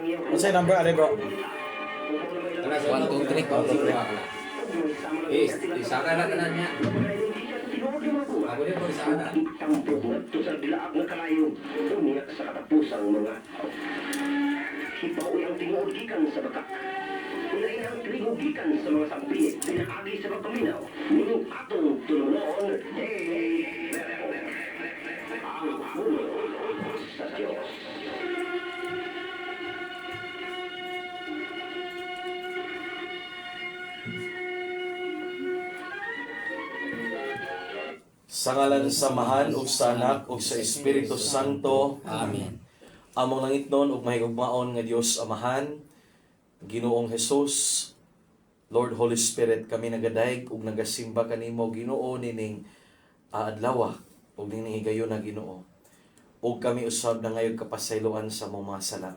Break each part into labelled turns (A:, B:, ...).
A: What's your number, are bro?
B: 1, 2, 3, isa ka na tanan niya. Ako din po isa na.
C: Ito sa bilaak na kalayo, umiyak sa katapusang mga tao. Hibaw ang tingog gikan sa bakak. Inailang trigo gikan sa mga sampi, pinakagi sa pagpaminaw. Ning atong tulunon, ang puno sa Diyos.
A: Sa ngalan sa Mahal ug sa Anak ug sa Espiritu Santo.
B: Amen.
A: Among langit nun ug mahigugmaon nga Dios Amahan, Ginoong Hesus, Lord Holy Spirit, kami nagadayeg ug nagasimba kanimo Ginoo nining adlaw ug nining higayon na Ginoo. Ug kami usab na ngayon kapasayloan sa among mga sala.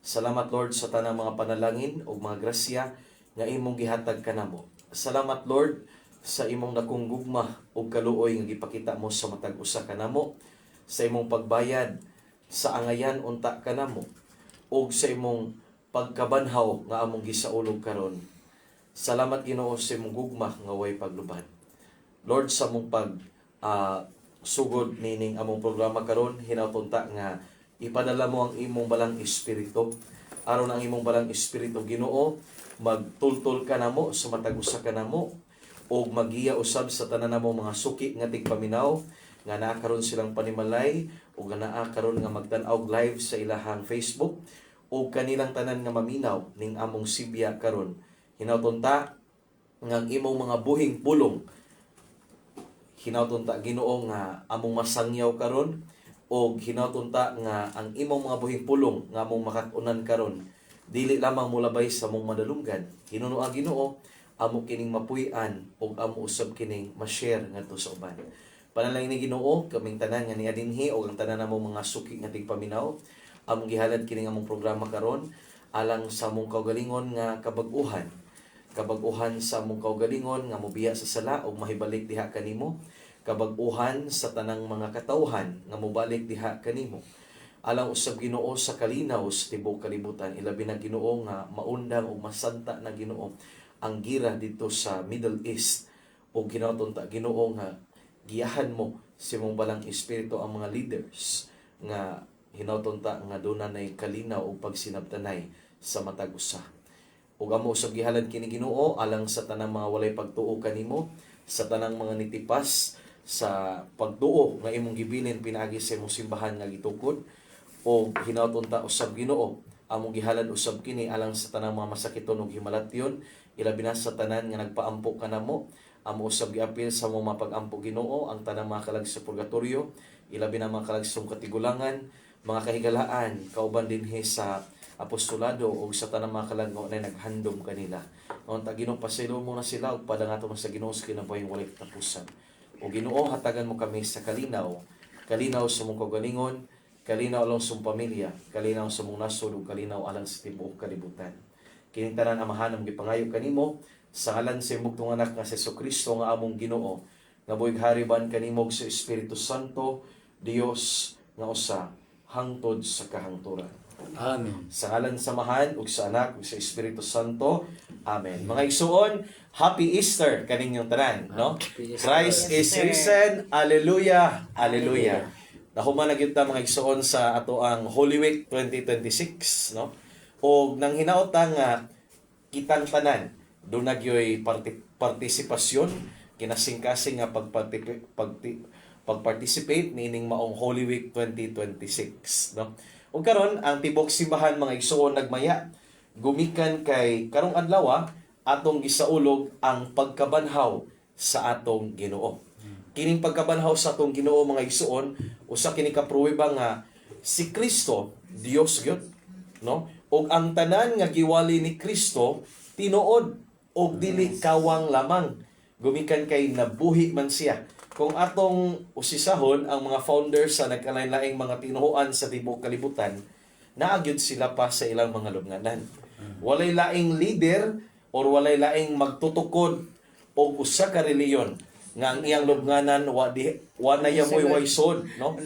A: Salamat Lord sa tanang mga panalangin ug mga grasya nga imong gihatag kanamo. Salamat Lord sa imong dakong gugma ug kaluoy nga gipakita mo sa matag usa kanamo, sa imong pagbayad sa angayan unta kanamo ug sa imong pagkabanhaw nga among gisaulog karon. Salamat Ginoo sa imong gugma nga way pagluban. Lord, sa among sugod nining among programa karon, hinautunta nga ipadala mo ang imong balang espiritu. Aron ang imong balang espiritu Ginoo magtultol kanamo sa matag usa kanamo o magiya usab sa tanan namo mga suki nga tigpaminaw nga naa karon silang panimalay o nga naa karon nga magtan-aw live sa ilahang Facebook o kanilang tanan nga maminaw ning among Sibya karon. Hinautunta nga ang imong mga buhing pulong, hinautunta Ginoo nga among masangyaw karon o hinautunta nga ang imong mga buhing pulong nga among makatunan karon dili lamang mulabay sa among madalunggan. Hinuno ang Ginoo amo kining mapuy-an ug amo usab kining ma-share ngadto sa uban. Panalangin ni Ginoo kaming tanan nga niya dinhi ug ang tanan namo mga suki nga tigpaminaw, among gihalad kining among programa karon alang sa among kaugalingon nga kabag-uhan. Kabag-uhan sa among kaugalingon nga mobiya sa sala ug mahibalik diha kanimo. Kabag-uhan sa tanang mga katawhan nga mobalik diha kanimo. Alang usab Ginoo sa kalinaw sa tibuok kalibutan, ilabi na Ginoo nga maundang ug masanta na Ginoo ang gira dito sa Middle East o ginautunta Ginoo nga giyahan mo sa imong balang espiritu ang mga leaders nga hinautunta nga duna nay kalinaw o pagsinabtanay sa matag usa. Ug amo usab gihalad kini Ginoo alang sa tanang mga walay pagtuo kanimo, sa tanang mga nitipas sa pagtuo nga imong gibilin pinaagi sa imong simbahan nga gitukod, o hinautunta usab Ginoo among gihalad usab kini alang sa tanang mga masakiton ug himalatyon, ilabi na sa tanan nga nagpaampo kanamo. Amo usab giapil sa mo mapag-ampo Ginoo ang tanang mga kalag sa purgatorio, ilabi na mga kalag sa katigulangan, mga kahigalaan kauban dinhi sa apostolado ug sa tanang mga kalag nga naghandom kanila. Ngon ta Ginoo pasaylo mo na sila ug padangato mo sa Ginoo sa kinabuhing walay katapusan. O Ginoo hatagan mo kami sa kalinaw, kalinaw sa mong kaugalingon, kalinaw alang sa mong pamilya, kalinaw sa mong nasod ug kalinaw alang sa tibuok kalibutan. Kining tanan amahan ang gipangayo kanimo sa ngalan sa imong tong anak nga si Jesucristo nga among Ginoo, nga buig hariban kanimo sa Espiritu Santo, Dios nga usa hangtod sa kahangturan.
B: Amen.
A: Sa ngalan sa Amahan ug sa Anak ug sa Espiritu Santo. Amen. Mga igsuon, Happy Easter kaninyong tanan, no? Christ is risen. Alleluia. Alleluia. Nahuman na gyud ta mga igsuon sa ato ang Holy Week 2026, no? O nang hinautang nga kitang tanan do nagyoy partisipasyon kinasingkasing nga pagparticipate nining maong Holy Week 2026, no? Ug karon ang tibok simbahan mga igsuon nagmaya gumikan kay karong adlaw atong gisaulog ang pagkabanhaw sa atong Ginoo. Kining pagkabanhaw sa atong Ginoo mga igsuon usa kini ka pruweba nga si Kristo Dios gyud, no? Og ang tanan nga giwali ni Kristo tinuod og dili kawang lamang, gumikan kay nabuhi man siya. Kung atong usisahon ang mga founders sa nagkalain-laing mga tinuoan sa tibuok kalibutan, naagyud sila pa sa ilang mga lubnganan. Walay laing leader or walay laing magtutukod og usa ka reliyon nga ang iyang lubnganan wa na yamoy waysod, no?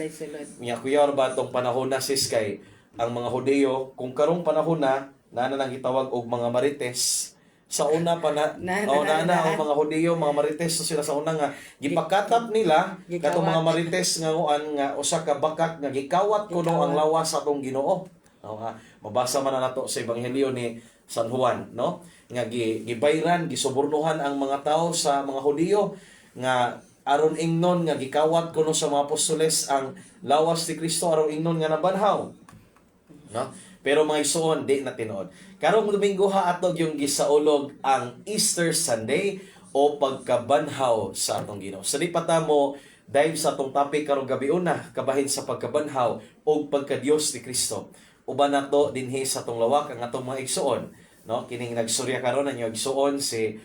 A: Nya kuya ba tong panahon na sis kay ang mga Hudiyo kung karong panahon na nang gitawag og mga Marites sa una pa na ang mga Hudiyo, mga Marites so sila sa una nga gipakatap nila katong mga Marites nga uan nga usa ka bakak nga gikawat kuno ang lawas sa atong Ginoo. No, mabasa man na nato sa ebanghelyo ni San Juan, no? Nga gibayran, gisubornuhan ang mga tao sa mga Hudiyo nga aron ingnon nga gikawat kuno sa mga apostoles ang lawas ni Kristo aron ingnon nga nabanhaw. No? Pero mga isuon, di na tinuod. Karong Domingo ha atog yung gisaulog ang Easter Sunday o pagkabanhaw sa atong Ginoo. Sa di pata mo dive sa atong topic karong gabi una, kabahin sa pagkabanhaw o pagka-Dios ni Kristo. Uban nato dinhi sa atong lawak ang atong mga igsuon, no? Kining nagsurya karon ang igsuon si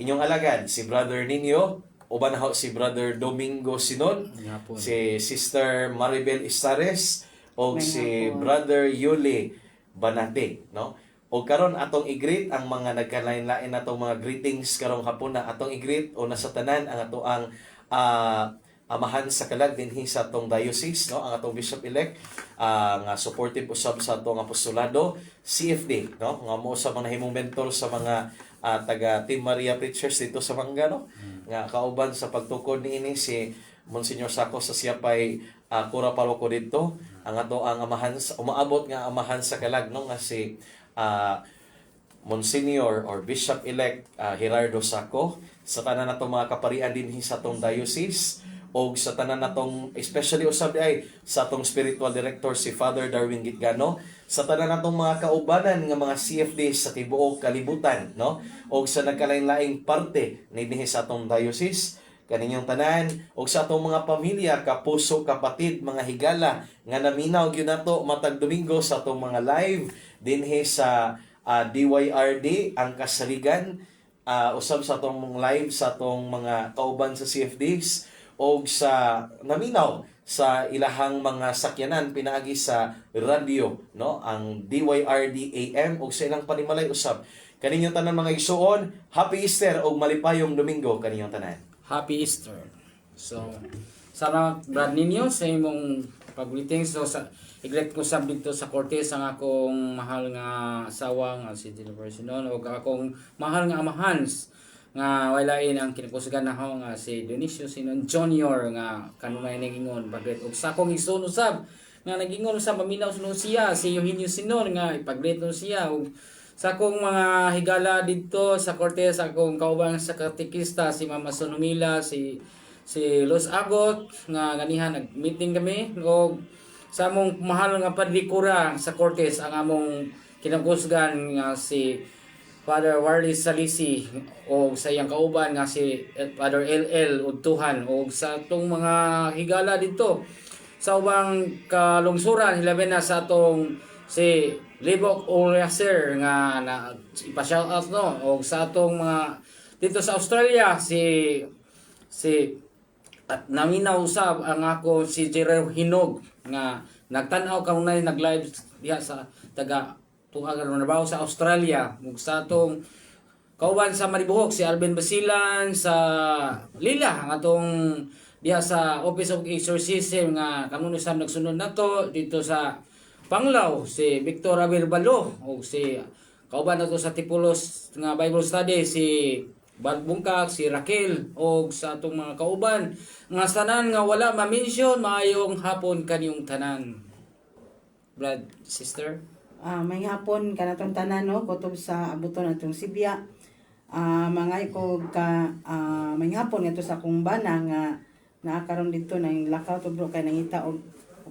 A: inyong alagad, si Brother Nino, uban na si Brother Domingo Sinon, si Sister Maribel Istares, o si Brother Yuli Banate, no? O karon atong i-greet ang mga nagkalain-lain natong mga greetings karong hapon na atong i-greet o nasa tanan ang ato ang amahan sa kalag dinhi sa atong diocese, no? Ang atong bishop-elect nga supportive usab sa atong apostolado CFD, no? Nga mo sa mga nahimong mentor sa mga taga Team Maria Preachers dito sa Manga, no? Nga kauban sa pagtukod niini si Monsignor Sako sa siyapay kura paroko dito ang ato ang amahan umaabot nga amahan sa kalag, no? Nga si Monsignor or Bishop-elect Gerardo Sako sa tanan natong mga kaparian dinhi sa atong diocese o sa tanan natong especially usab ay sa atong spiritual director si Father Darwin Gitgano, sa tanan natong mga kaubanan nga mga CFD sa tibuok kalibutan, no? O sa nagkalain-laing parte dinhi sa atong diocese kaninyong tanan o sa atong mga pamilya, kapuso, kapatid, mga higala nga naminaw gyud nato matag Domingo sa atong mga live dinhi sa DYRD ang kasaligan, usab sa atong live sa atong mga kauban sa CFDs o sa naminaw sa ilahang mga sakyanan pinaagi sa radio, no? Ang DYRD AM o sa ilang panimalay usab. Kaninyong tanan mga igsuon, Happy Easter o malipayong Domingo kaninyong tanan.
D: Happy Easter. So, salamat Brad ninyo sa imong pag-greetings. So, i-greet ko sab dito sa Cortez ang akong mahal nga asawa nga si Jennifer Sinon o akong mahal nga amahans nga walain ang kinapusagan na ho nga si Dionisio Sinon Jr. nga kanunay nagingon pag-greet og sa akong igsoon usab nga nagingon sa maminaw sunod siya si Eugenio Sinon nga ipag-greet siya og sa akong mga higala dito sa Cortez, akong kauban sa katikista, si Mama Sonumila, si Los Agot, nga ganihan, nag-meeting kami. O sa among mahal nga padlikura sa Cortez, ang among kinakusgan nga si Father Warlis Salisi, o sa iyang kauban nga si Father LL Udtuhan, o sa itong mga higala dito, sa ubang kalungsuran, hilabi na sa atong si Libok Oleaser nga na ipa-shout out, no? O sa atong mga dito sa Australia si at naminaw usab ang ako si Jerome Hinog nga nagtan-aw kanunay nag-live diha sa taga tuhagan na sa Australia ug sa atong kauban sa Maribohok si Alvin Basilan sa Lila ang atong diha sa Office of Exorcism nga kanuno sa nagsunod nato dito sa Panglao si Victor Abel Balo o si kauban nato sa Tipulos nga Bible Study si Bungkak, si Raquel o sa atong mga kauban nga tanan nga wala ma-mention maayong hapon kaninyong tanan. Brad, sister?
E: May hapon kanatong tanan, no? Kutob sa abuton atong Sibya. Mga ikog may hapon nga to sa akong bana nga naakaroon dito ng lakaw to bro kay nangita og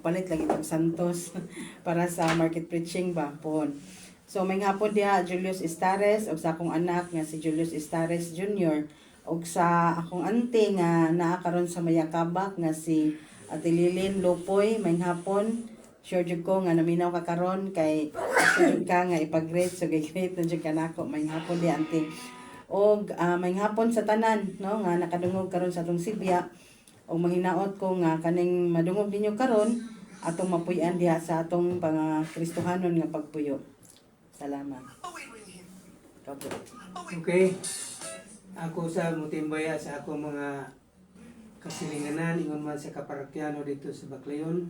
E: palit lagi itong Santos para sa market preaching ba po. So may hapon diha Julius Istares og sa akong anak nga si Julius Istares Jr. og sa akong auntie nga naa karon sa Mayakabak nga si Ate Lilin Lopoy. May hapon sure jud ko nga naminaw ka karon kay jud ka nga ipag-greet so gay-greet na jud kanako. May hapon di auntie. Og may hapon sa tanan, no, nga nakadungog karon sa atong Sibya. O mahinaot ko nga kaning madungog ninyo karon atong mapuy-an diha sa atong mga Kristohanon nga pagpuyo. Salamat.
F: Okay. Ako sa mutimbaya sa ako mga kasilinganan ingon man sa kaparakyano dito sa Baclayon.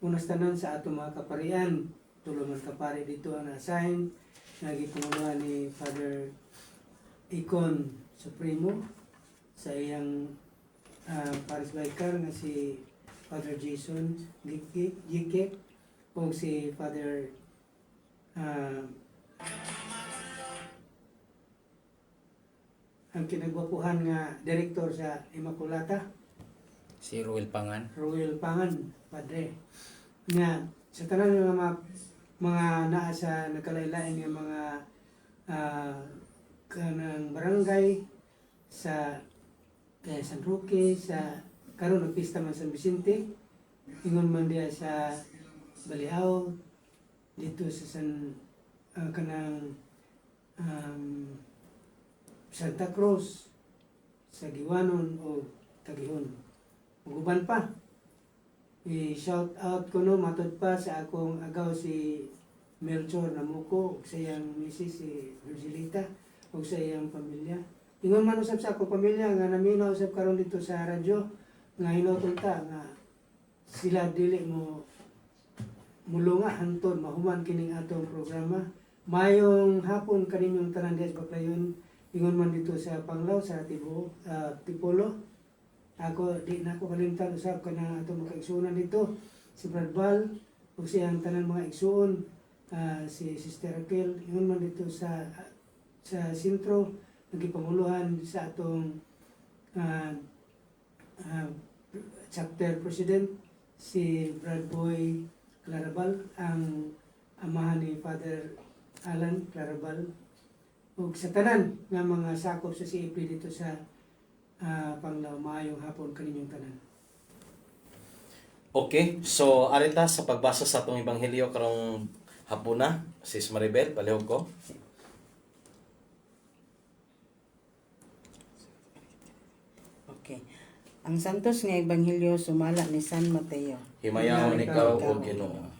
F: Unas tanan sa atong mga kaparian tulungan kapare dito ang na-assign nagipanguluhan ni Father Icon Supremo sa iyang Paris Vicar nga si Father Jason Gike o si Father ang kinagwapuhan nga direktor sa Immaculata
D: Si Ruel Pangan.
F: Royal Pangan, Padre. Nga, sa tanan ng mga naa sa nakalaylain ng mga kanang barangay sa San Roque, sa karon ng pista man San Vicente, ingon man diya sa Baliao, dito sa kanang Santa Cruz, sa Giwanon o Tagihon. Uban pa. I-shout out ko no, matod pa sa akong agaw si Melchor Namuko, ug sa iyang misis si Virgilita, ug sa iyang pamilya. Ingon man usab sa akong pamilya nga naminaw usab karon dito sa radyo nga hinotol ta nga sila dili mo mulunga hantod mahuman kining atong programa. Mayong hapon kaninyong tanan dias Baclayon, ingon man dito sa Panglao sa Tipolo. Ako di na ako kalimtan usab kana atong mga igsuonan dito si Brad Val ug siyang tanan mga igsuon si Sister Raquel ingon man dito sa sentro nagipanguluhan sa atong chapter president si Brad Boy Clarabal ang amahan ni Father Alan Clarabal ug sa tanan nga mga sakop sa CAP dito sa Panglao. Maayong hapon kaninyong tanan.
A: Okay, so arita sa pagbasa sa atong ebanghelyo karong hapuna, Sis Maribel, palihog ko.
E: Okay. Ang santos nga ebanghelyo sumala ni San Mateo.
A: Himayahon ikaw o Ginoo.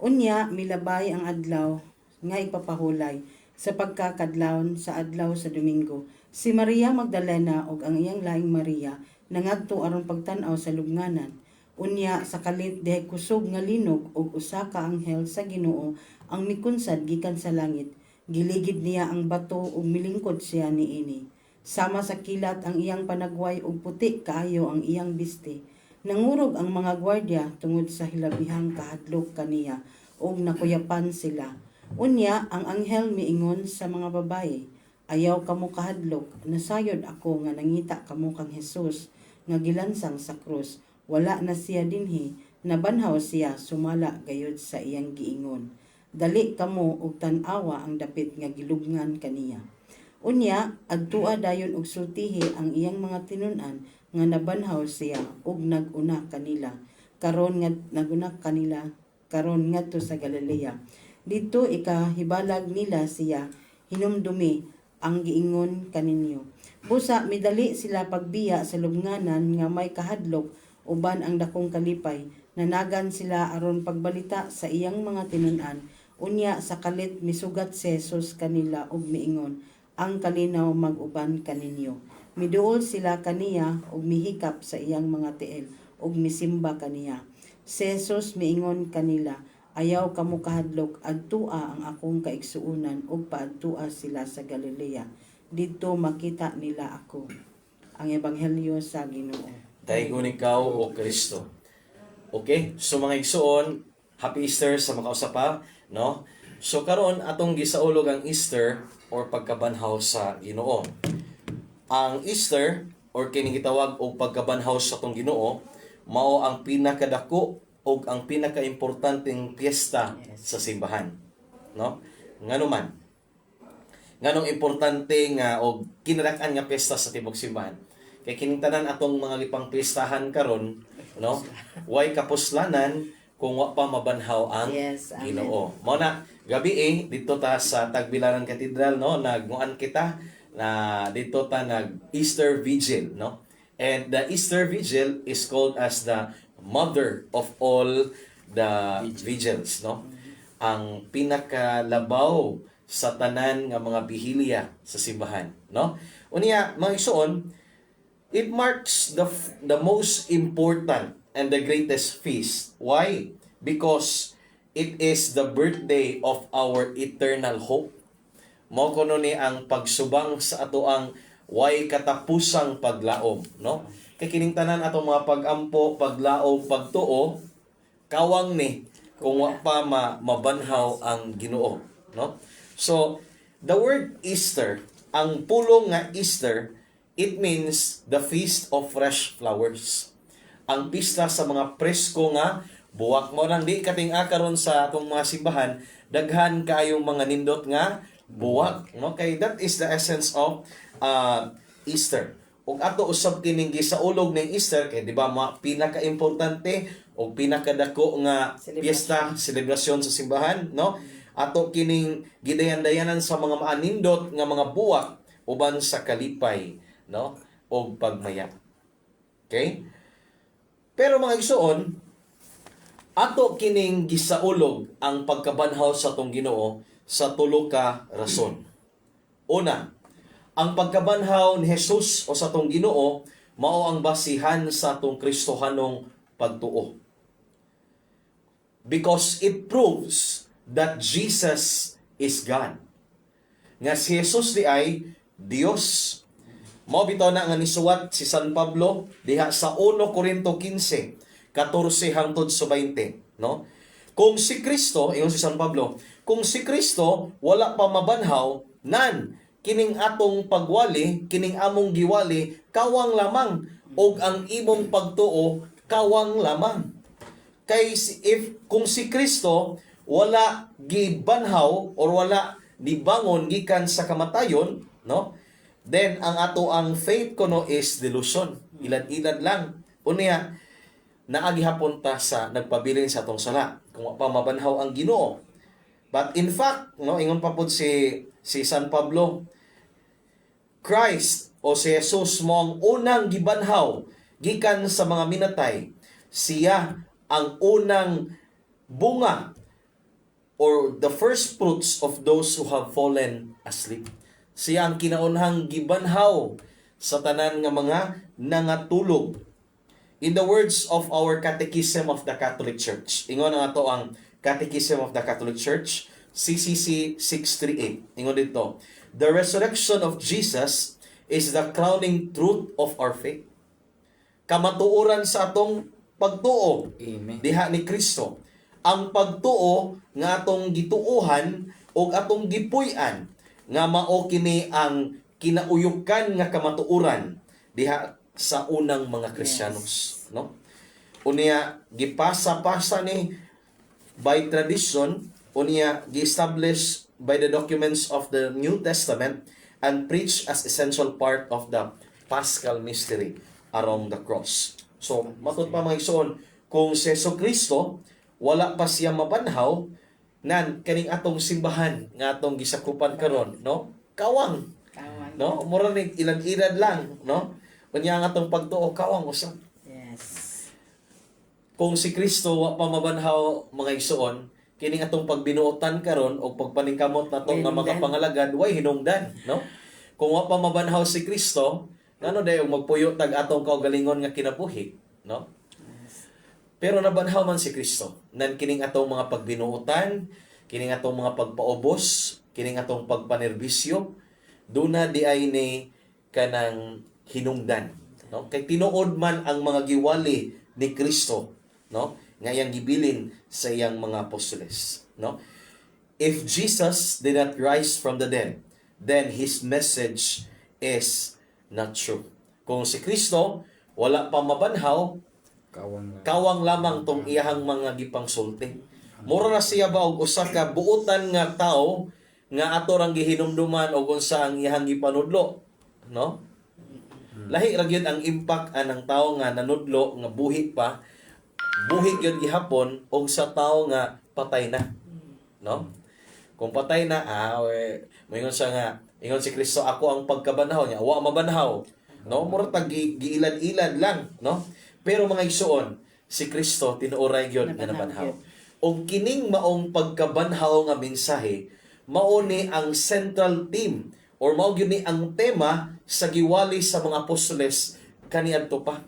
E: Unya milabay ang adlaw nga ipapahulay sa pagkakadlawon sa adlaw sa Domingo. Si Maria Magdalena ug ang iyang laing Maria nangadto aron pagtan-aw sa lubnganan. Unya sa kalit dihay kusog nga linog ug usa ka anghel sa Ginoo ang mikunsad gikan sa langit. Giligid niya ang bato ug milingkod siya niini. Sama sa kilat ang iyang panagway ug puti kaayo ang iyang biste. Nangurog ang mga gwardya tungod sa hilabihang kahadlok kaniya ug nakuyapan sila. Unya ang anghel miingon sa mga babaye, ayaw kamo kahadlok, nasayod ako nga nangita kamo kang Hesus nga gilansang sa krus. Wala na siya dinhi, nabanhaw siya sumala gayud sa iyang giingon. Dali kamo ug tan-awa ang dapit nga gilubngan kaniya. Unya adtua dayon og sultihi ang iyang mga tinun-an nga nabanhaw siya ug naguna kanila. Karon ngadto sa Galilea. Dito ikahibalag nila siya hinumdumi ang giingon kaninyo. Busa midali sila pagbiya sa lubnganan nga may kahadlok uban ang dakong kalipay. Nanagan sila aron pagbalita sa iyang mga tinun-an. Unya sa kalit misugat si Jesus kanila ug miingon, ang kalinaw mag-uban kaninyo. Miduol sila kaniya ug mihikap sa iyang mga tiil ug misimba kaniya. Si Jesus miingon kanila, ayaw kamo kahadlok, adtua ang akong kaigsuunan ug paadtua sila sa Galilea. Didto makita nila ako. Ang ebanghelyo sa Ginoo.
A: Daigon ikaw o Kristo. Okay, so mga igsuon, Happy Easter sa makausapa, no? So karon atong gisaulog ang Easter or pagkabanhaw sa Ginoo. Ang Easter or kining gitawag og pagkabanhaw sa tong Ginoo mao ang pinakadako o ang pinakaimportanteng piyesta sa simbahan, no? Ngano man. Nganong importante nga og kinadak-an nga piyesta sa tibok simbahan. Kay kining tanan atong mga lipang pistahan karon, no? Way kapuslanan kung wa pa mabanhaw ang
E: Yes, amen.
A: Ginoo. Mao na gabi dito ta sa Tagbilaran Cathedral, no? Nagmuan kita na dito ta nag Easter Vigil, no? And the Easter Vigil is called as the mother of all the vigils, no? Ang pinakalabaw sa tanan nga mga bihilya sa simbahan, no? Unya mga igsoon, it marks the most important and the greatest feast. Why? Because it is the birthday of our eternal hope. Mao kuno ni ang pagsubang sa ato ang way katapusang paglaom, no? Kay kining tanan atong mga pagampo, paglaom, pagtuo, kawang ni kung wa pa mabanhaw ang Ginoo, no? So, the word Easter, ang pulong nga Easter, it means the feast of fresh flowers. Ang pista sa mga presko nga buwak. Mo lang di kating karon sa atong mga simbahan, daghan kayong mga nindot nga buwak, no? Kay that is the essence of Easter. Ug ato usab kining gisaulog ning Easter kay di ba mga pinaka-importante o pinakadako nga piyesta, selebrasyon sa simbahan, no? Ato kining gidayan-dayanan sa mga maanindot nga mga buwak uban sa kalipay, no? Og pagmaya. Okay? Pero mga igsoon, ato kining gisaulog ang pagkabanhaw sa tong Ginoo sa tulo ka rason. Una, ang pagkabanhaw ni Jesus o sa tong Ginoo mao ang basihan sa tong Kristohanong pagtuo. Because it proves that Jesus is God. Nga si Jesus di ay Dios. Mao bitaw na nga nisuwat si San Pablo diha sa 1 Corinto 15, 14 hangtod sa 20, no? Kung si Kristo, ingon si San Pablo, kung si Kristo wala pa mabanhaw, nan kining atong pagwali, kining among giwali, kawang lamang, og ang imong pagtuo, kawang lamang. Kay kung si Kristo wala gibanhaw or wala dibangon gikan sa kamatayon, no? Then ang ato ang faith kuno is delusion. Ilad-ilad lang. Unya naagi hapon ta sa nagpabilin sa atong sala kung wa pa mabanhaw ang Ginoo. But in fact, no, ingon pa pud si San Pablo, Christ o si Jesus mo ang unang gibanhaw gikan sa mga minatay. Siya ang unang bunga or the first fruits of those who have fallen asleep. Siya ang kinaunhang gibanhaw sa tanan nga mga nangatulog. In the words of our Catechism of the Catholic Church, ingon nga to ang Catechism of the Catholic Church, CCC 638. Ingon dito, the resurrection of Jesus is the crowning truth of our faith. Kamatuoran sa atong pagtuo
D: Amen.
A: diha ni Kristo. Ang pagtuo nga atong gituohan o atong gipuy-an nga mao kini ang kinauyukan nga kamatuoran diha sa unang mga Kristiyanos, no? Unya gipasa-pasa ni by tradition, unya gi-establish by the documents of the New Testament and preached as essential part of the Paschal mystery around the cross. So, matud pa mga igsoon, kung si Jesucristo wala pa siya mabanhaw, nan kaning atong simbahan nga atong gisakupan karon, no? Kawang, no? Mura ni ilan-ilan lang, no? Unya ang atong pagtuo kawang usab.
E: Yes.
A: Kung si Kristo wa pa mabanhaw mga igsoon, kining atong pagbinuotan karon o pagpaningkamot nato nga makapangalagad way hinungdan, no? Kung wa pa mabanhaw si Kristo, ngano dayon magpuyo tag atong kaugalingon nga kinabuhi, no? Pero nabanhaw man si Kristo. Nan kining atong mga pagbinuotan, kining atong mga pagpaubos, kining atong pagpanerbisyo, duna di ay ni kanang hinungdan, no? Kay tinuod man ang mga giwali ni Kristo, no? Nga iyang gibilin sa iyang mga apostoles, no? If Jesus did not rise from the dead, then his message is not true. Kung si Kristo wala pa mabanhaw, kawang lamang tong iyahang mga gipangsulti. Mura na siya ba og usa ka buotan nga tao nga ato rang gihinumduman og unsa ang iyahang gipanudlo, no? Lahi ra gyud ang impact anang tao nga nanudlo nga buhi pa, buhi gyud gihapon og sa tao nga patay na, no? Kung patay na, moingon siya nga, ingon si Kristo, ako ang pagkabanhaw niya, wa mabanhaw, no? Mura tag giilad-ilad lang, no? Pero mga igsoon, si Kristo tinuoray gyud nga nabanhaw. Og kining maong pagkabanhaw nga mensahe, mao ni ang central theme or mao gyud ni ang tema sa giwali sa mga apostoles kaniadto pa.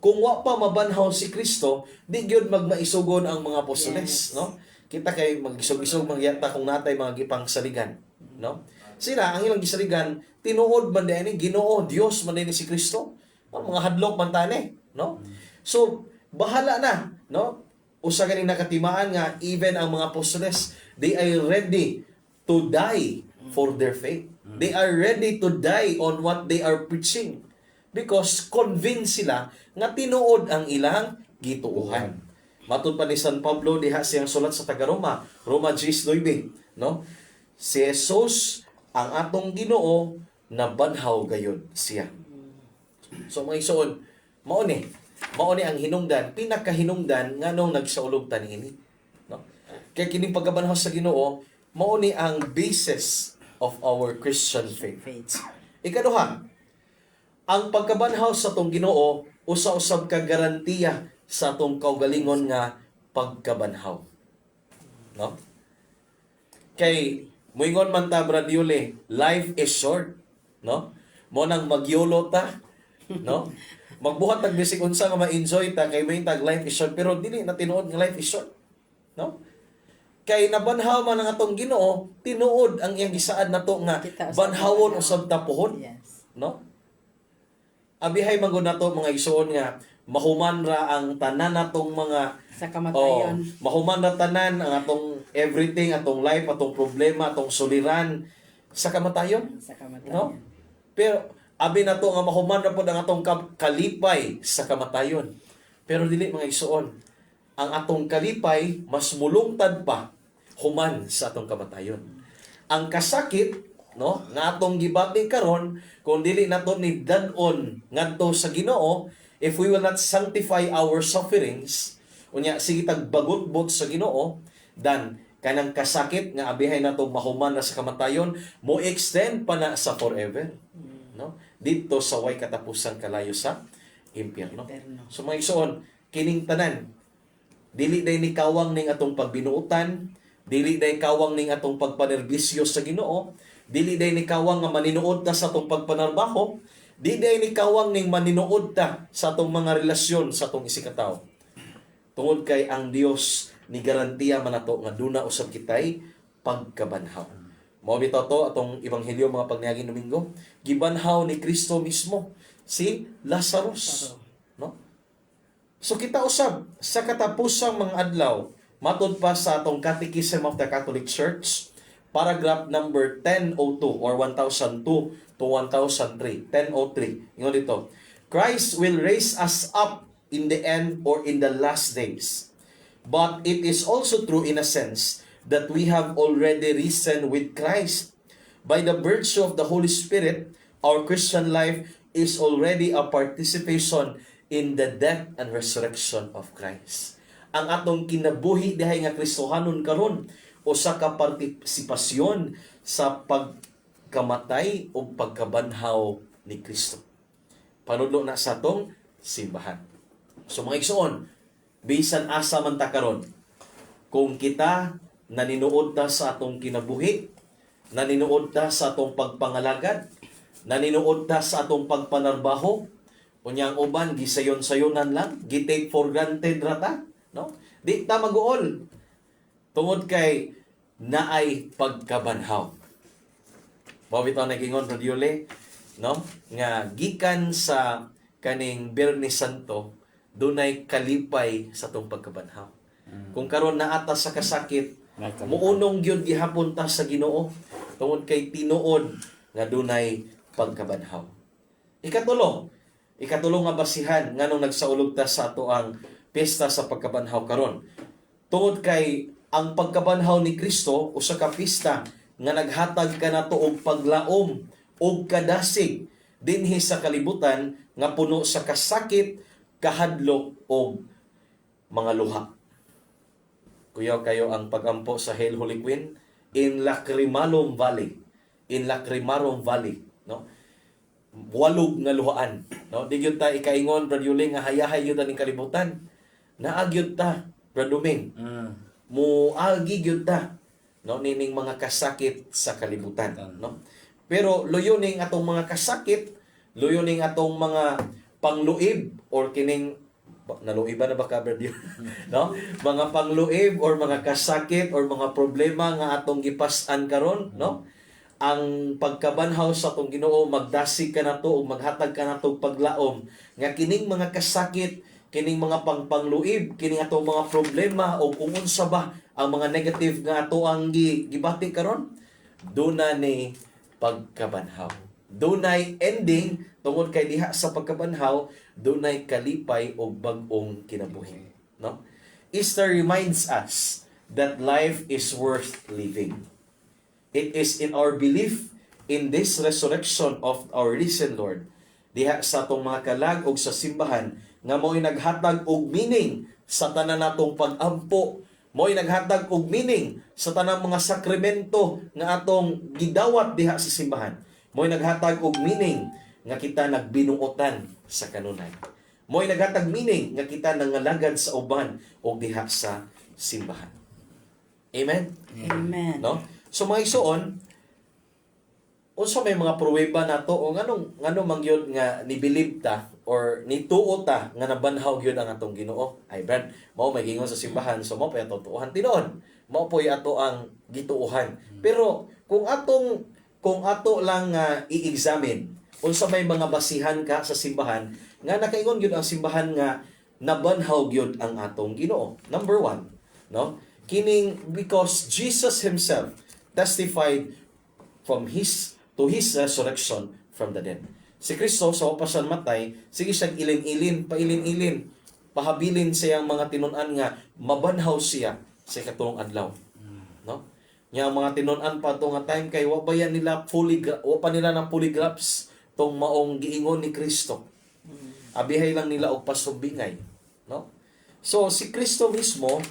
A: Kung wa pa mabanhaw si Kristo, di gyud magmaisugon ang mga apostoles, no? Kita kay magisog-isog magyata kung natay mga gipang saligan, no? Sila ang ilang gisaligan tinuod man dinhi Ginoo, Dios man dinhi si Kristo. Mga hadlok man tani, no? So bahala na, no? Usa ganing nakatimaan nga even ang mga apostoles, they are ready to die for their faith. They are ready to die on what they are preaching because convinced sila nga tinuod ang ilang gituohan. Matud pa ni San Pablo diha siyang sulat sa taga Roma, Roma 10:9, no? Si Jesus ang atong Ginoo na banhaw gayon siya. So mga igsoon, mao ni ang hinungdan, pinakahinungdan nganong nagsaulog ta niini, no? Kay kining pagkabanhaw sa Ginoo mao ni ang basis of our Christian faith. Ikaduha, ang pagkabanhaw sa tong Ginoo usa-usab ka garantiya sa atong kaugalingon nga pagkabanhaw. No? Kay moingon man ta Brad Yuli, life is short, no? Mo nang magyolo ta, no? Magbuhat tag bisig unsa nga ma-enjoy ta kay may tag life is short pero dili na tinuod nga life is short, no? Kay nabanhaw man ang atong Ginoo, tinuod ang iyang gisaad nato nga banhawon usab ta puhon, no? Abihay man gud nato mga igsoon nga mahuman ra ang tanan natong mga
E: Sa kamatayon.
A: mahuman ra tanan ang atong everything, atong life, atong problema, atong suliran sa kamatayon,
E: Sa kamatayon.
A: no? Pero abi nato nga mahuman ra pod ang atong kalipay sa kamatayon. Pero dili mga igsoon, ang atong kalipay mas mulungtad pa human sa atong kamatayon. Ang kasakit, no, nga atong gibati karon kung dili nato ni dan-on ngadto sa Ginoo, if we will not sanctify our sufferings, unya sige tag bagot-bot sa Ginoo, dan kanang kasakit nga abihay nato mahuman na sa kamatayon, mo extend pa na sa forever, no? Dito sa way katapusan kalayo sa impyerno. So mga igsoon, kining tanan dili day ni kawang ning atong pagbinuutan, dili day kawang ning atong pagpanerbisyo sa Ginoo, dili day ni kawang nga maninuod ta sa atong pagpanarbaho, dili day ni kawang ning maninuod ta sa atong mga relasyon sa atong isikatawo. Tungod kay ang Dios ni garantiya man nato nga duna usab kitay pagkabanhaw. Mao bitaw to atong ebanghelyo mga pagniaging Domingo, gibanhaw ni Kristo mismo si Lazarus, no? So kita usab sa katapusang mga adlaw, matud pa sa atong Catechism of the Catholic Church, paragraph number 1002 or 1002 to 1003, 1003. Ingon dito, Christ will raise us up in the end or in the last days. But it is also true in a sense that we have already risen with Christ. By the virtue of the Holy Spirit, our Christian life is already a participation in the death and resurrection of Christ. Ang atong kinabuhi dihay nga Kristohanon karon usa ka partisipasyon sa pagkamatay o pagkabanhaw ni Kristo. Panudlo na sa atong simbahan. So mga igsoon, bisan asa man ta karon, kung kita naninuod ta sa atong kinabuhi, naninuod ta sa atong pagpangalagad, naninuod ta sa atong pagpanarbaho, unyang uban gisayon-sayonan lang, gi-take for granted ra ta, no? Di ta mag-uol tungod kay naay pagkabanhaw. Mabitaw na gingon Radiole, no? Nga gikan sa kaning Biyernes Santo, dunay kalipay sa tong pagkabanhaw. Kung karon naata sa kasakit, muunong gyud gihapon ta sa Ginoo tungod kay tinuod nga dunay pagkabanhaw. Ikatulo nga basihan nganong nagsaulog ta sa ato ang piyesta sa pagkabanhaw karon. Tungod kay ang pagkabanhaw ni Kristo usa ka piyesta nga naghatag kanato og paglaom og kadasig dinhi sa kalibutan nga puno sa kasakit, kahadlok o mga luha. Kuyaw kayo ang pagampo sa Hail Holy Queen in Lacrimalum Valley. In Lacrimarum Valley, no? Walog nga luhaan, no? Di gyud ta ikaingon Brad Yuling nga hayahay gyud ning kalibutan. Naagyud ta Brad Duming. Muagi gyud ta, no, nining mga kasakit sa kalibutan, no? Pero luyo ning atong mga kasakit, luyo ning atong mga pangluib or kining naluiban na ba covered yun? No? Mga pangluib or mga kasakit or mga problema nga atong gipas-an karon, no? Ang pagkabanhaw sa atong Ginoo, magdasig ka na to o maghatag ka na to paglaom nga kining mga kasakit, kining mga pangluib, kining atong mga problema o kung unsa ba ang mga negative nga ato ang gibati karon, duna ni pagkabanhaw. Dunay ending tungod kay diha sa pagkabanhaw, dunay kalipay o bag-ong kinabuhi, no? Easter reminds us that life is worth living. It is in our belief in this resurrection of our risen Lord, diha sa atong mga kalag og sa simbahan, nga mo'y naghatag og meaning sa tanan natong pag-ampo, mo'y naghatag og meaning sa tanang mga sakramento nga atong gidawat diha sa simbahan, mo'y naghatag og meaning nga kita nagbinuotan sa kanunay, mo'y naghatag meaning nga kita nangalagad sa uban o diha sa simbahan. Amen?
E: Amen.
A: No? So mga isuon, unsa may mga pruweba nato o nganong mangyod nga nibilib ta or nituo ta nga nabanhaw gyud ang atong Ginoo. Ay Brad, mao may gingon sa simbahan, so mao pay totoohan tinuod. Mao poy ato ang gituohan. Pero kung ato lang i-examine unsa may mga basihan ka sa simbahan nga nakaingon gyud ang simbahan nga nabanhaw gyud ang atong Ginoo. Number 1, no? Kining because Jesus himself testified to his resurrection from the dead. Si Kristo sa pasan matay, sige siyang ilin-ilin, pailin-ilin, pahabilin siyang mga tinun-an nga mabanhaw siya sa katulong adlaw. No? Nya mga tinun-an pa to nga time kay wa pa nila polygraphs tong maong giingon ni Kristo. Abihay lang nila og pasubingay, no? So si Kristo mismo,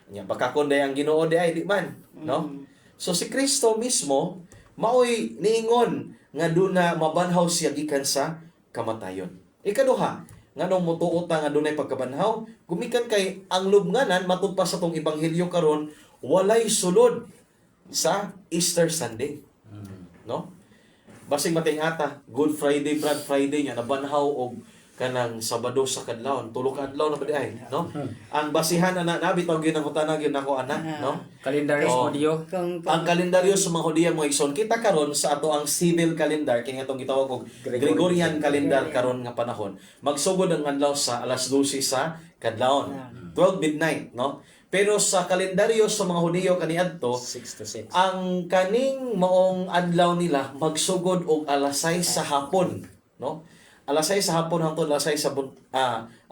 A: nya bakakonday ang Ginoo di ay di man, no? So si Kristo mismo maoy niingon nga duna mabanhaw siya gikan sa kamatayon. Ikaduha, nganong motuo ta nga dunay pagkabanhaw, gumikan kay ang lubnganan matud pa sa tong ebanghelyo karon walay sulod sa Easter Sunday. No? Basig mating ata, Good Friday, Brad Friday nya nabanhaw og kanang Sabado sa kadlawon, tulo ka adlaw na ba di ay, no? Ang basihan na nabitaw gyud ang utana gyud nako ana, no?
D: Kalendaryo
A: Oo.
D: sa Hudyo.
A: Ang kalendaryo sa mga Hudiya mga igsoon, kita karon sa ato ang civil calendar kini atong gitawag og Gregorian calendar karon nga panahon. Magsugod ang adlaw sa alas 12 sa kadlawon, 12 midnight, no? Pero sa kalendaryo sa mga Hudiyo kaniadto,
D: 6 to 6.
A: ang kaning maong adlaw nila magsugod og alas 6 sa hapon, no? Alas 6 sa hapon hangtod alas 6 sa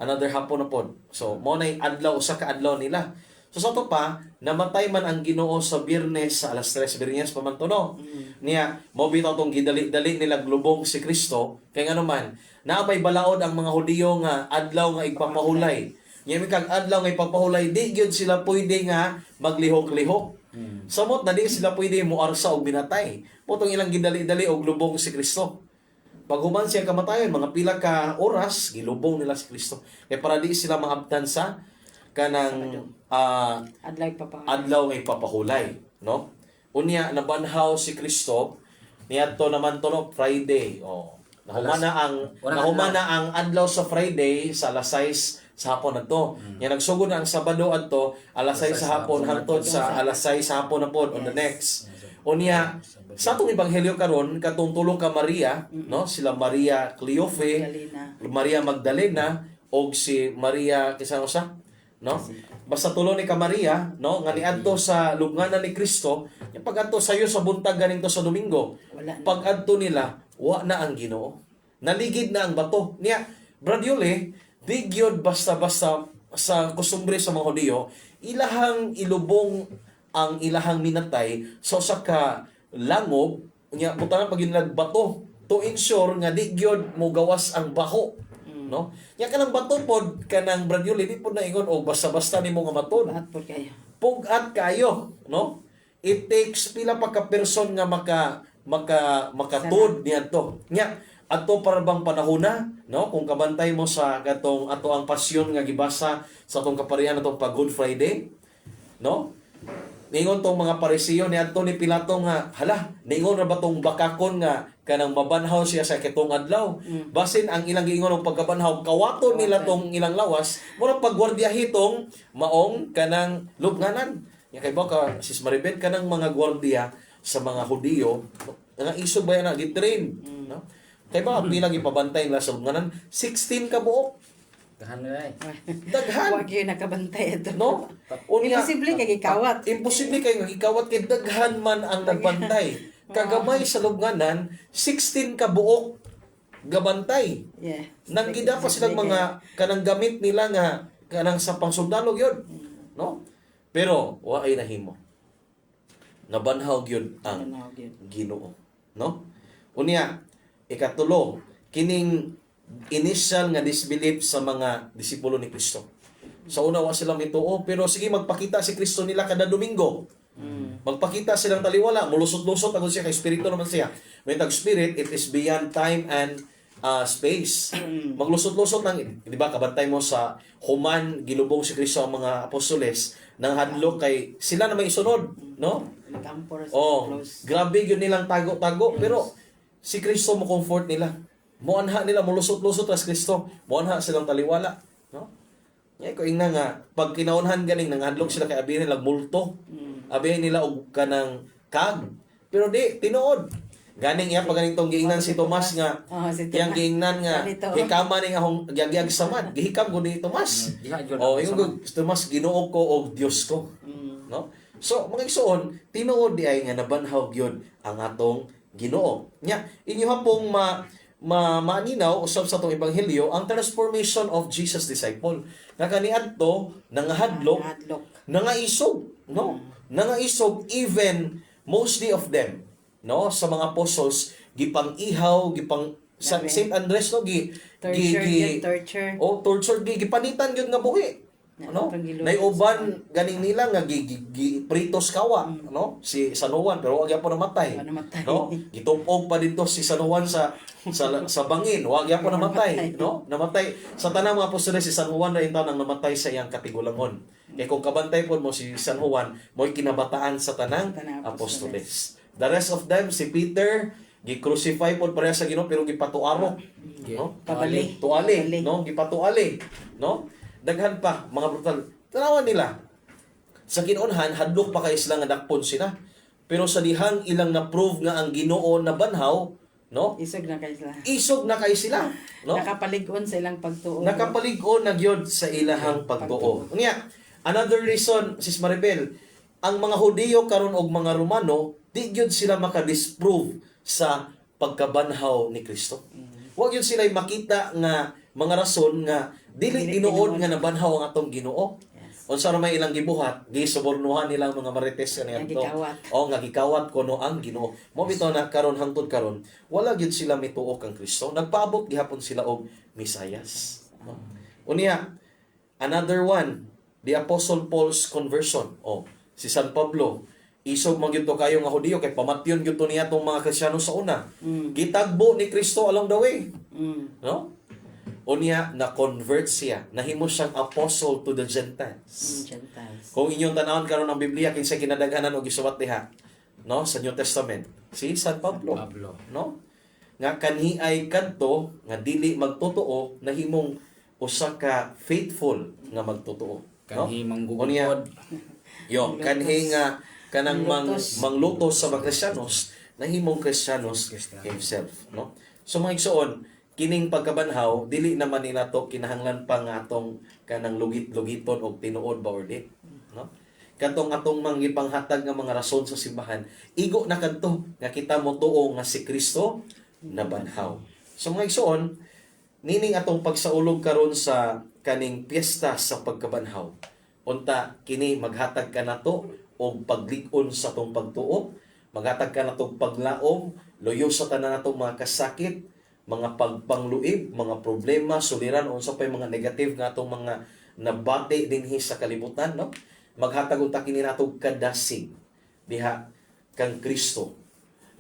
A: another hapon na pod. So mo nay adlaw usa ka adlaw nila. So sa to pa namatay man ang Ginoo sa Biyernes sa alas 3 Biyernes pamantuno. Niya mo bitaw tong gidali-dali nila glubong si Kristo kay ngano man na may balaod ang mga Hudiyo nga adlaw nga ipapahulay. Nya mi kag adlaw nga ipapahulay di gyud sila pwede nga maglihok-lihok. Samot na di sila pwede moarsa og binatay. Motong ilang gidali-dali og glubong si Kristo. Pag human siya kamatayon, mga pila ka oras, gilubong nila si Kristo. Kaya para di sila maabtan sa kanang adlaw nga ipapahulay, no? Unya nabanhaw si Kristo niadto naman to no Friday. Oh, nahumana ang adlaw sa Friday sa alas 6 sa hapon adto. Nya nagsugod na ang Sabado adto alas 6 sa hapon hangtod sa alas 6 sa hapon na pod on the next. Unya sa atong ebanghelyo karon katong tulo ka Maria, no? Sila Maria Cleofe, Maria Magdalena og si Maria kisano sa, no? Basta tulo ni ka Maria, no? Nga niadto sa lubnganan ni Kristo, yung pag-adto sayo sa buntag ganing to sa Domingo. Pag-adto nila, wa na ang Ginoo. Naligid na ang bato. Niya, Brad Yule, di gyud basta-basta sa kusumbre sa mga Hudiyo, ilahang ilubong ang ilahang minatay so sa ka langob nya butang pag nagbato to ensure nga di gyud mo gawas ang baho, no? Nya kanang bato pod kanang bradyol di pod na ingon o basta-basta nimo nga maton. Pugat kayo, no? It takes pila pa ka person nga makatud niadto. Nya ato para bang panahona, no? Kung kabantay mo sa katong ato ang pasyon nga gibasa sa atong kaparian atong pag Good Friday, no? Ningon tong mga Parisiyo ni adto ni Pilato nga, hala, ningon ra ba tong bakakon nga kanang mabanhaw siya sa kitong adlaw. Basin ang ilang giingon og pagkabanhaw, kawaton nila tong ilang lawas, mura pagwardyahi tong maong kanang lubnganan. Ya kay ka sis Maribel kanang mga gwardiya sa mga Hudiyo nga isog ba na gitrain, no? Kay ba bilang ipabantay nila sa lubnganan 16 ka buok.
D: Tahan na eh.
A: Daghan.
E: Huwag yun nakabantay ito.
A: No?
E: Imposible kay gikawat.
A: Imposible kay gikawat kay daghan man ang nagbantay. Kagamay sa lubnganan 16 ka buok gabantay.
E: Yeah.
A: Nang gida pa silang mga kanang gamit nila nga kanang sa pangsundalo yun. No? Pero wa ay nahimo. Nabanhaw gyud ang
E: Nabanhaw gyud.
A: Ginoo, no? Unya, ikatulo, kining initial nga disbelief sa mga disipulo ni Kristo. Sa una wa sila mituo, pero sige magpakita si Kristo nila kada Domingo. Magpakita silang taliwala, mulusot-lusot agad siya kay espiritu naman siya. When tag-spirit, it is beyond time and space. Maglusot-lusot lang, di ba, kabantay mo sa human, gilubong si Kristo ang mga apostoles, nang hadlok kay sila na may isunod, no?
E: Nag-ampor sa
A: Oh,
E: close.
A: grabe yun nilang tago-tago, pero si Kristo mo comfort nila. Muanha nila, mulusot-lusot as Kristo, muanha silang taliwala, no? Ngay ko ingna nga, pag kinaunhan ganing, nang hadlok sila kay abihin nila multo, abihin nila og kanang kag, pero di, tinuod. Ganing iya pag ganing tong giingnan si Tomas nga
E: Si Tomas.
A: yang giingnan nga
E: Ganito.
A: hikama ni nga gyag samad gihikam gud ni Tomas.
D: Diha gyud
A: Oh,
D: ang
A: yung
D: sama.
A: Tomas Ginoo ko og Dios ko. No? So mga igsoon tinuod di ay nga nabanhaw gyud ang atong Ginoo. Nya inyo pong maninaw usab sa atong ebanghelyo ang transformation of Jesus disciple. Nga kaniadto nangahadlok,
E: Hadlok.
A: nangaisog, no? Nangaisog even mostly of them, no, sa mga apostles gipang-ihaw, sa
E: Dami.
A: St. Andres no
E: Torture.
A: torture gipanitan gyud nga buhi. Ano?
E: Atong gilutos.
A: Naiuban ganing nila nga pritos kawa, no? Si San Juan pero wag gyapon namatay.
E: Wag namatay.
A: No? Gitupog pa dito si San Juan sa bangin, wag gyapon namatay, no? Namatay sa tanang mga apostoles si San Juan ra intaw nang namatay sa iyang katigulangon. Kay kung kabantay po mo si San Juan, mo'y kinabataan sa tanang
E: Tanang
A: apostoles. The rest of them, si Peter, gi-crucify po pareha sa Ginoo pero gipatuaro, no?
E: Pabali.
A: Tuali,
E: Pabali.
A: no? Gipatuali, no? Daghan pa mga brutal. Tanawan nila. Sa kinunhan hadlok pa kay sila nga dakpon sila. Pero sa dihang ilang na-prove nga ang Ginoo na banhaw, no?
E: Isog na kayo sila.
A: Isog na kay sila, no?
E: Nakapaligon sa ilang pagtuo.
A: Nakapaligon na gyud sa ilahang pagtuo. Unya, another reason sis Maribel, ang mga Hudiyo karon og mga Romano, di gyud sila maka-disprove sa pagkabanhaw ni Kristo. Wa gyud sila makita nga mga rason nga dili tinuod nga nabanhaw ang atong Ginoo.
E: Yes.
A: Unsa ra may ilang gibuhat, gisubornuhan nila ang mga marites kaniya
E: Nga
A: to.
E: gikawat.
A: O nga gikawat kuno ang Ginoo. Mo bitaw na karon hangtod karon, wala gyud sila mituo kang Kristo. Nagpaabot gihapon sila og Misayas. No? Unya, another one, the Apostle Paul's conversion. O, si San Pablo, isog man gyud to kayo nga Hudiyo kay pamatyon gyud to niya tong mga Kristiyano sa una. Gitagbo ni Kristo along the way. No? Unya na convert siya, nahimo siyang apostle to the Gentiles.
E: Gentiles.
A: Kung inyong tanawon karon ang Biblia kinsa kinadaghanan og gisuwat diha, no, sa New Testament, si San Pablo,
D: Pablo.
A: no? Nga kanhi ay kadto nga dili magtotoo nahimong usa ka faithful nga magtotoo, no?
D: Kanhi
A: Unya,
D: manggugod.
A: yo kanhi nga kanang
E: Manglutos.
A: manglutos sa mga Kristiyanos nahimong Kristiyanos himself, no? So mga igsoon, kining pagkabanhaw dili naman nila to kinahanglan pa nga atong kanang lugit-lugiton og tinuod ba or di, no? Katong atong manggipanghatag nga mga rason sa simbahan, igo na kadto nga kita mo tuo nga si Kristo nabanhaw. So mga igsoon, nining atong pagsaulog karon sa kaning piyesta sa pagkabanhaw. Unta kini maghatag ka nato og paglig-on sa tong pagtuo, maghatag ka nato og paglaom, loyo sa tanan natong mga kasakit, mga pagpangluib, mga problema, suliran, unsa pay mga negative nga atong mga nabati dinhi sa kalibutan, no? Maghatag unta kini nato kadasig diha kang Kristo.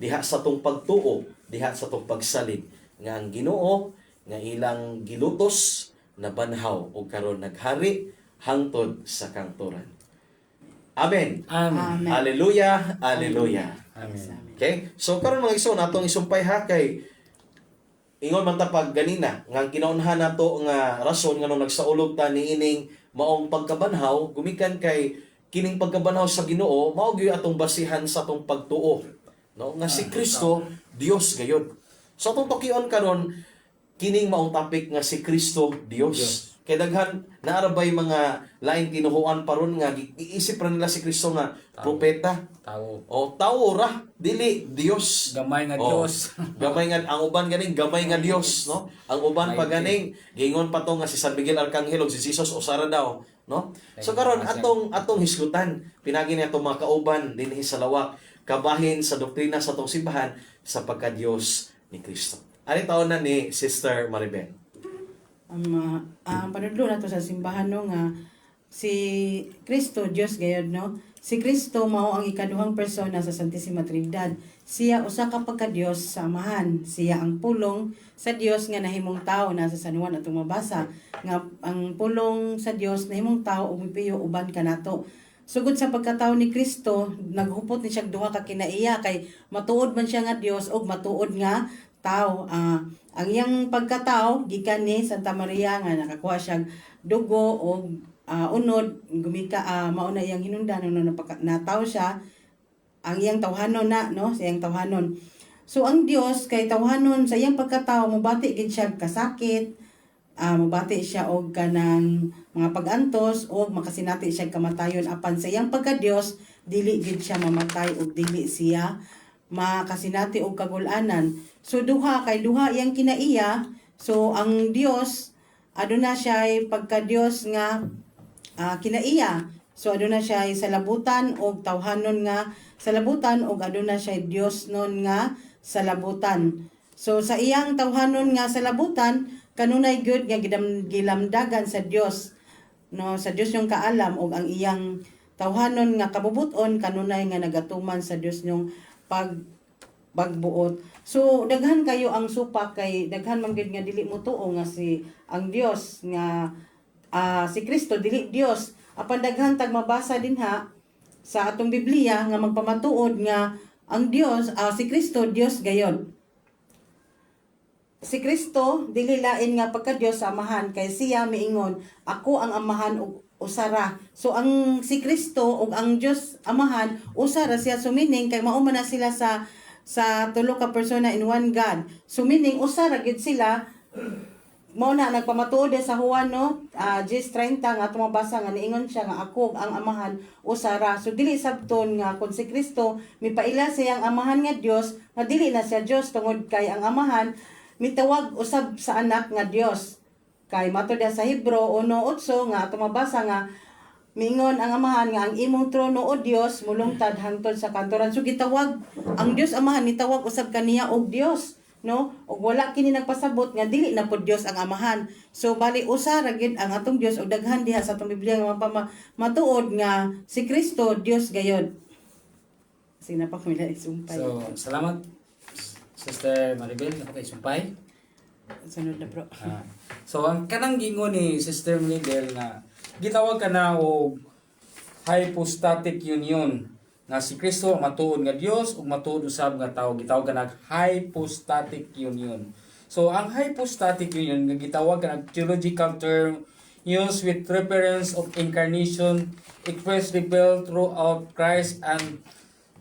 A: Diha sa tong pagtuo, diha sa tong pagsalig nga ang Ginoo nga ilang gilutos na banhaw og karon naghari hangtod sa kangturan. Amen.
D: Amen.
A: Hallelujah, hallelujah.
D: Amen.
A: Okay? So karon mga igsoon atong isumpay ha kay ingon man ta pag ganina nga ang kinaunahan nato nga rason nga nung nagsaulog ta niining maong pagkabanhaw gumikan kay kining pagkabanhaw sa Ginoo mao gyud atong basihan sa atong pagtuo, no? Nga si Kristo Dios gayud. So atong tukion karon kining maong topic nga si Kristo Dios. Kay daghan naarabay mga laing tinuhuan paron nga giisip ra nila si Kristo nga propeta
D: Tao.
A: o tao ra dili Dios.
D: Gamay nga
A: Oh,
D: Dios.
A: gamay nga ang uban ganing gamay nga Dios, no? Ang uban pa ganing gingon pa to nga si San Miguel Arcangel ug si Jesus usara daw, no? So karon atong hisgutan pinagi ni atong mga kauban dinhi sa lawak kabahin sa doktrina sa atong simbahan sa pagka-Dios ni Kristo. Ani taon na ni Sister Maribel?
E: Ang panudlo nato sa simbahan no nga si Kristo Dios gayud no. Si Kristo mao ang ikaduhang persona sa Santissima Trinidad. Siya usa ka pagka-Dios sa Amahan. Siya ang pulong sa Dios nga nahimong tao nasa San Juan atong mabasa nga ang pulong sa Dios nahimong tao ug mipiyo uban kanato. Sugod sa pagkatao ni Kristo, naghupot ni siya duha ka kinaiya kay matuod man siya nga Dios ug matuod nga tao. Ang iyang pagkatao gikan ni Santa Maria nga nakakuha siyang dugo o unod gumika mao na iyang hinungdan no nataw siya ang iyang tawhanon na no sa iyang tawhanon. So ang Dios kay tawhanon sa iyang pagkatao mobati gid siya kasakit, mobati siya og kanang mga pagantos o makasinati siya kamatayon apan sa iyang pagka-Dios dili gid siya mamatay ug dili siya makasinati og kagul-anan. So duha iyang kinaiya. So ang Dios aduna siya pagka-Dios nga kinaiya. So aduna siya sa labutan og tawhanon nga sa labutan og aduna siya Dios non nga sa labutan. So sa iyang tawhanon nga sa labutan kanunay gyud nga gilamdagan sa Dios, no, sa Dios yung kaalam og ang iyang tawhanon nga kabubuton kanunay nga nagatuman sa Dios yung pagbuot. So daghan kayo ang supak kay daghan man gyud nga dili mo tuo nga si ang Dios nga si Kristo dili Dios. Apan daghan tag mabasa dinha sa atong Biblia nga magpamatuod nga ang Dios si Kristo Dios gayod. Si Kristo dili lain nga pagka-Dios sa Amahan kay siya miingon ako ang Amahan ug usara. So ang si Kristo ug ang Dios Amahan usara siya sumining kay mao man na sila sa tulo ka persona in one God. Sumining usara gid sila. Mao na nagpamatuod sa Juan no 10:30 nga atong mabasa nga niingon siya nga ako ang Amahan usara. So dili sabton nga kun si Kristo mipaila sa iyang Amahan nga Dios nga dili na siya Dios tungod kay ang Amahan mitawag usab sa anak nga Dios. Kay matud sa Hebro 1:8 nga atong mabasa nga mingon ang Amahan nga ang imong trono o Dios mulungtad hangtod sa kantoran. So gitawag ang Dios Amahan nitawag usab kaniya og Dios, no? Ug wala kini nagpasabot nga dili na pod Dios ang Amahan. So bali usa ra gid ang atong Dios ug daghan diha sa atong Biblia nga matuod nga si Kristo Dios gayod. Sina pa ko isumpay.
D: So, salamat Sister Maribel ako kay sumpay.
E: Sunod na bro.
D: So ang kanang gingon ni Sister Maribel nga gitawag ka na og hypostatic union nga si Kristo matuod nga Dios ug matuod usab nga tawo gitawag ka nag hypostatic union. So ang hypostatic union nga gitawag ka nag theological term used with reference of incarnation expressed revealed throughout Christ and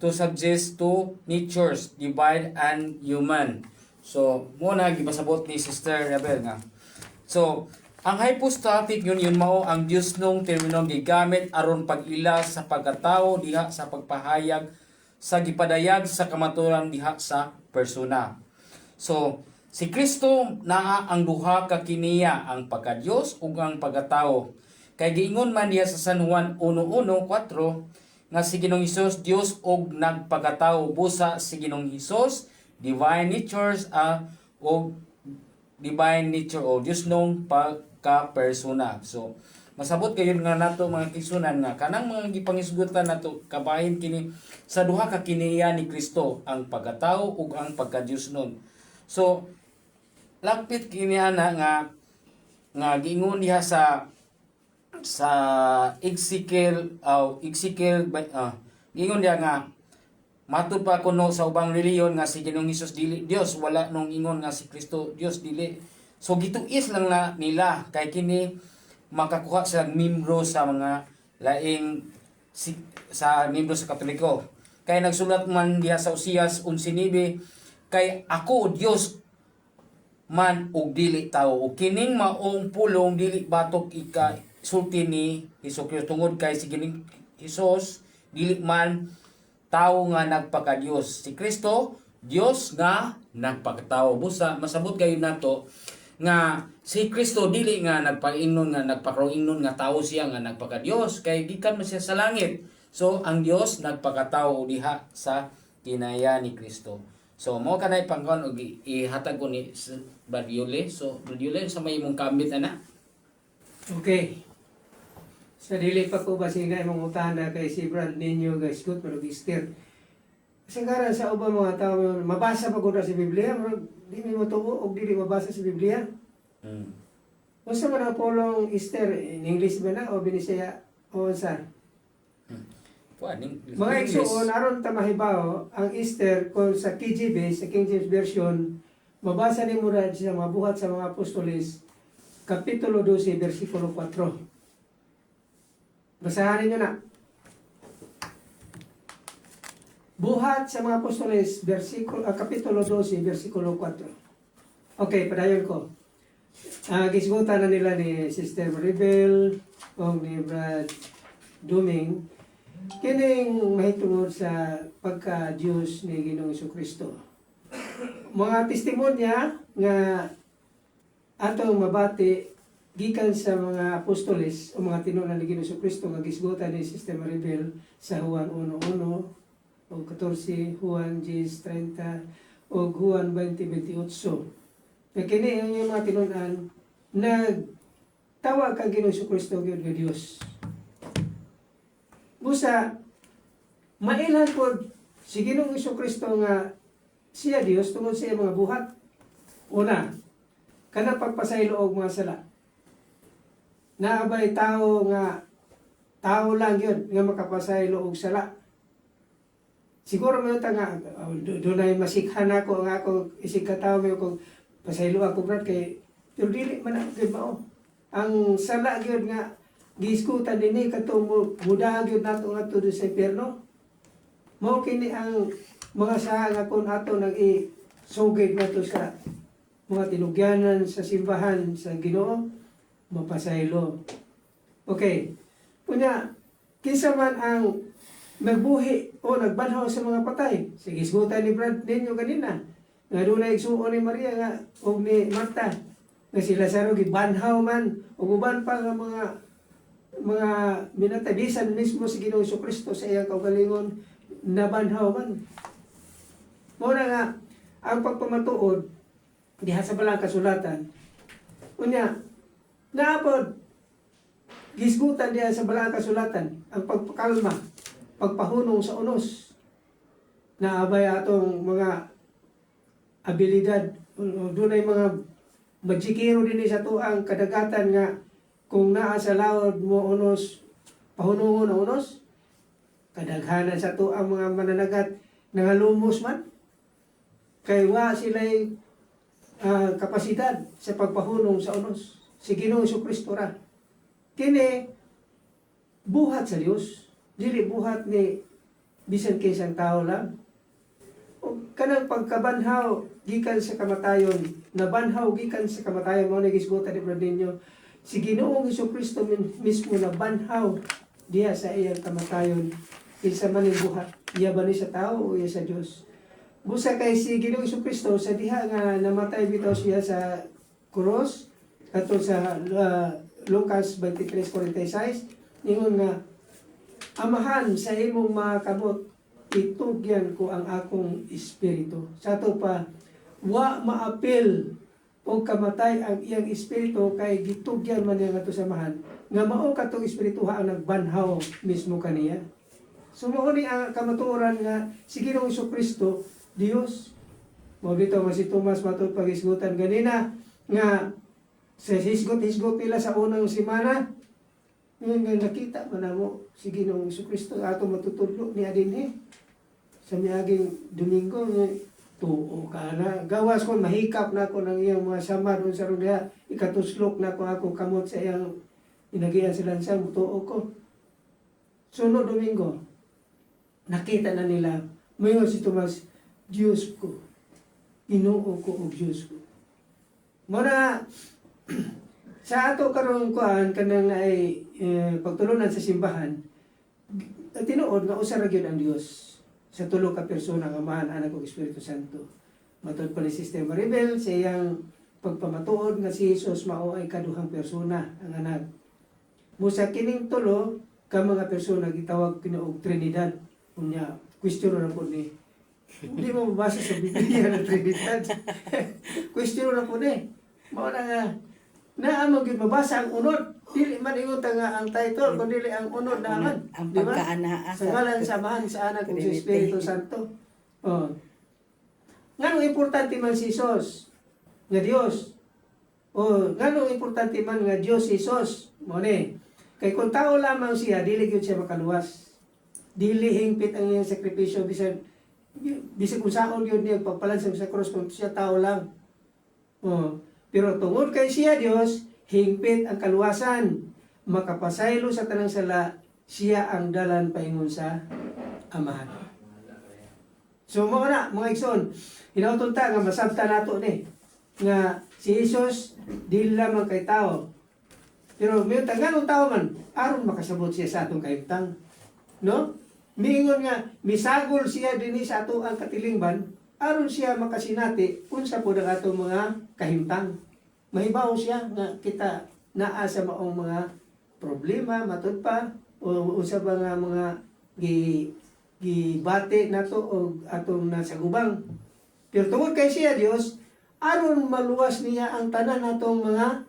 D: to suggest to natures divine and human. So muna gipasabot ni Sister Rebel nga. So ang hypostatic union mao ang Dios nung terminong gigamit aron pag-ila sa pagkatao diha sa pagpahayag sa gipadayag sa kamatuoran diha sa persona. So si Kristo naa ang duha ka kiniya ang pagka-Dios ug ang pagkatao. Kay giingon man diha sa San Juan 1:1-4 nga si Ginoong Hesus Dios og nagpagkatao busa si Ginoong Hesus divine natures o divine nature o Dios nung pagka-persona. So masabot kayo nga nato mga kisunan nga kanang mga gipangisgutan nato kabahin kini sa duha ka kiniya ni Kristo ang pagkatao ug ang pagka-Dios nun. So lapit kini ana nga giingon diha sa sa Ezekiel gingon dia nga matud pa kuno sa ubang reliyon nga si Ginoong Hesus dili Dios, wala nung ingon nga si Kristo Dios dili. So gituis lang na nila kay kini makakuha sa membro sa mga laing sa membro sa Katoliko. Kay nagsulat man diha sa Usias 11:9 kay ako Dios man og dili tao, ug kining maong pulong dili batok ika sulti ni Hesukristo tungod kay si Ginoong Hesus dili man tao nga nagpaka-Dios. Si Kristo Dios nga nagpakatao. Busa masabot kayo nato nga si Kristo dili nga nagpaingnon nga nagpakaroingnon nga tao siya nga nagpaka-Dios kay gikan man siya sa langit. So ang Dios nagpakatao diha sa kinaya ni Kristo. So mo kanay pangkon og ihatag ko ni Brad Yule. So Brad Yule sa may imong kambit ana.
F: Okay. Sa dili pa ko basinga imong utana kay si Brad ninyo guys good mag-Easter. Kasi karon sa ubang mga tao mabasa pa gud sa Biblia, di mi matuo og dili mabasa sa Biblia. Unsa man ang pulong Easter in English ba na o binisaya o unsa? Mga igsoon aron ta mahibaw ang Easter kung sa KJV sa King James Version mabasa ni Murad sa mabuhat sa mga apostoles kapitulo 12 bersikulo 4. Basahan niyo na. Buhat sa mga apostoles, kapitulo 12, versikulo 4. Okay, padayon ko. Gisgutan na nila ni Sister Maribel o ni Brad Duming kining mahitungod sa pagka-Diyos ni Ginoong Jesucristo. Mga testimonya nga atong mabati gikan sa mga apostoles o mga tinunan ni Ginoong Jesucristo nga gisgutan ni Sister Maribel sa Juan 1:1 o 14, Juan 10:30 o Juan 20:28. Kaya kini ang mga tinunan nagtawag kang Ginoong Jesucristo gyud nga Dios. Busa mailhan po si Ginoong Jesucristo nga siya Dios tungod sa mga buhat. Una, kana pagpasaylo og mga sala. Naabay tao lang yun nga makapasaylo og sala. Siguro mo ta nga dunay masikhan ako nga ako isig ka tawo mo kung pasaylo ako brad kay pero dili man gyud mao. Ang sala gyud nga giskutan dinhi katong muda gyud nato ngadto sa impierno. Mao kini ang mga saha nga kun ato nag sugid nato sa mga tinugyanan sa simbahan sa Ginoo mapasaylo. Okay. Punya, kinsa man ang nagbuhi o nagbanhaw sa mga patay. Sige, isgutan ni Brad ninyo kanina. Nga doon na igsuon ni Maria nga o ni Marta. Nga sila saro gibanhaw man o uban pa nga mga minatay. Bisan mismo si Ginoong Jesucristo sa iyang kaugalingon nabanhaw man. Muna nga, ang pagpamatuod diha sa balang kasulatan. Unya, naapod, gisgutan diha sa balang kasulatan, ang pagpakalma, pagpahunong sa unos, naabay atong mga abilidad, doon ay mga magsikiro din sa tuang kadagatan nga, kung naa sa laod mo unos, pahunungon na unos, kadaghanan sa tuang mga mananagat, nangalumos man, kay wa sila'y kapasidad sa pagpahunong sa unos. Si Ginoong Jesucristo ra. Kini buhat sa Dios, dili buhat ni bisan kinsang tao lang. O kanang pagkabanhaw gikan sa kamatayon, nabanhaw gikan sa kamatayon mo nagisgutan ni Bradinyo. Si Ginoong Jesucristo mismo nabanhaw diha sa iyang kamatayon. Kinsa man yung buhat, iya ba ni sa tao o iya sa Dios? Busa kay si Ginoong Jesucristo sa diha nga namatay bitaw siya sa krus ato sa Lucas 23:46 ingon nga amahan sa imong mga kamot itugyan ko ang akong espiritu. Sa ato pa wa maapil o kamatay ang iyang espiritu kay gitugyan man niya ato samahan nga mao katong espiritu ang nagbanhaw mismo kaniya. So mao ni ang kamatuoran nga si Ginoong Jesucristo Dios. Mo bitaw si Tomas matud pagisgutan ganina nga sa hisgot nila sa unang semana Ngayon nga nakita man namo si Ginoong Jesucristo ato matutudlo ni adinhi sa miaging Domingo nga tuo ka na gawas ko mahikap na ako ng iyang mga sama doon sa ruga ikatuslok na ako kamot sa iyang inagian sa lansang tuo ko. Sunod Domingo nakita na nila mayon si Tomas, Diyos ko, Ginoo ko o Diyos ko. Muna sa ato karong kuan kanang ay pagtulunan sa simbahan tinuod nga usa ra gyud ang Dios sa tulo ka persona nga Amahan, Anak ug Espiritu Santo. Matud pa ni Sister Maribel sa iyang pagpamatuod nga si Jesus mao ay kaduhang persona ang anak. Musa kining tulo ka mga persona gitawag kinaog Trinidad. Unya question ra po ni hindi mo mabasa sa Biblia na Trinidad. Question ra po ni. Mao na nga naamo gyud mabasa ang unod. Dili man ingon nga ang title kundi ang unod naman.
E: Ang
F: Di ba?
E: pagkaanaa
F: Sa ngalan sa Amahan, sa Anak ug sa Espiritu Santo. Oh. Nganong importante man si Jesus nga Dios? O nganong importante man nga Dios si Jesus? Mo ni. Kay kung tao lamang siya, dili gyud siya makaluwas. Dili hingpit ang iyang sakripisyo bisag kung saan yun niya pagpalansang sa cross kung siya tao lang. Oh. Pero tungod kay siya Dios, hingpit ang kaluwasan. Makapasaylo sa tanang sala, siya ang dalan paingon sa Amahan. So mo na mga igsoon, hinauton ta nga masabta nato ni nga si Jesus dili lamang kay tao. Pero may tanganong tao man aron makasabot siya sa atong kahimtang. No? Miingon nga misagol siya dinhi sa ato ang katilingban aron siya makasinati unsa pod ang atong mga kahimtang. Mahibaw siya nga kita naa sa maong mga problema matud pa o unsa ba nga mga gibati nato og atong nasa gubang. Pero tungod kay siya Dios aron maluwas niya ang tanan natong mga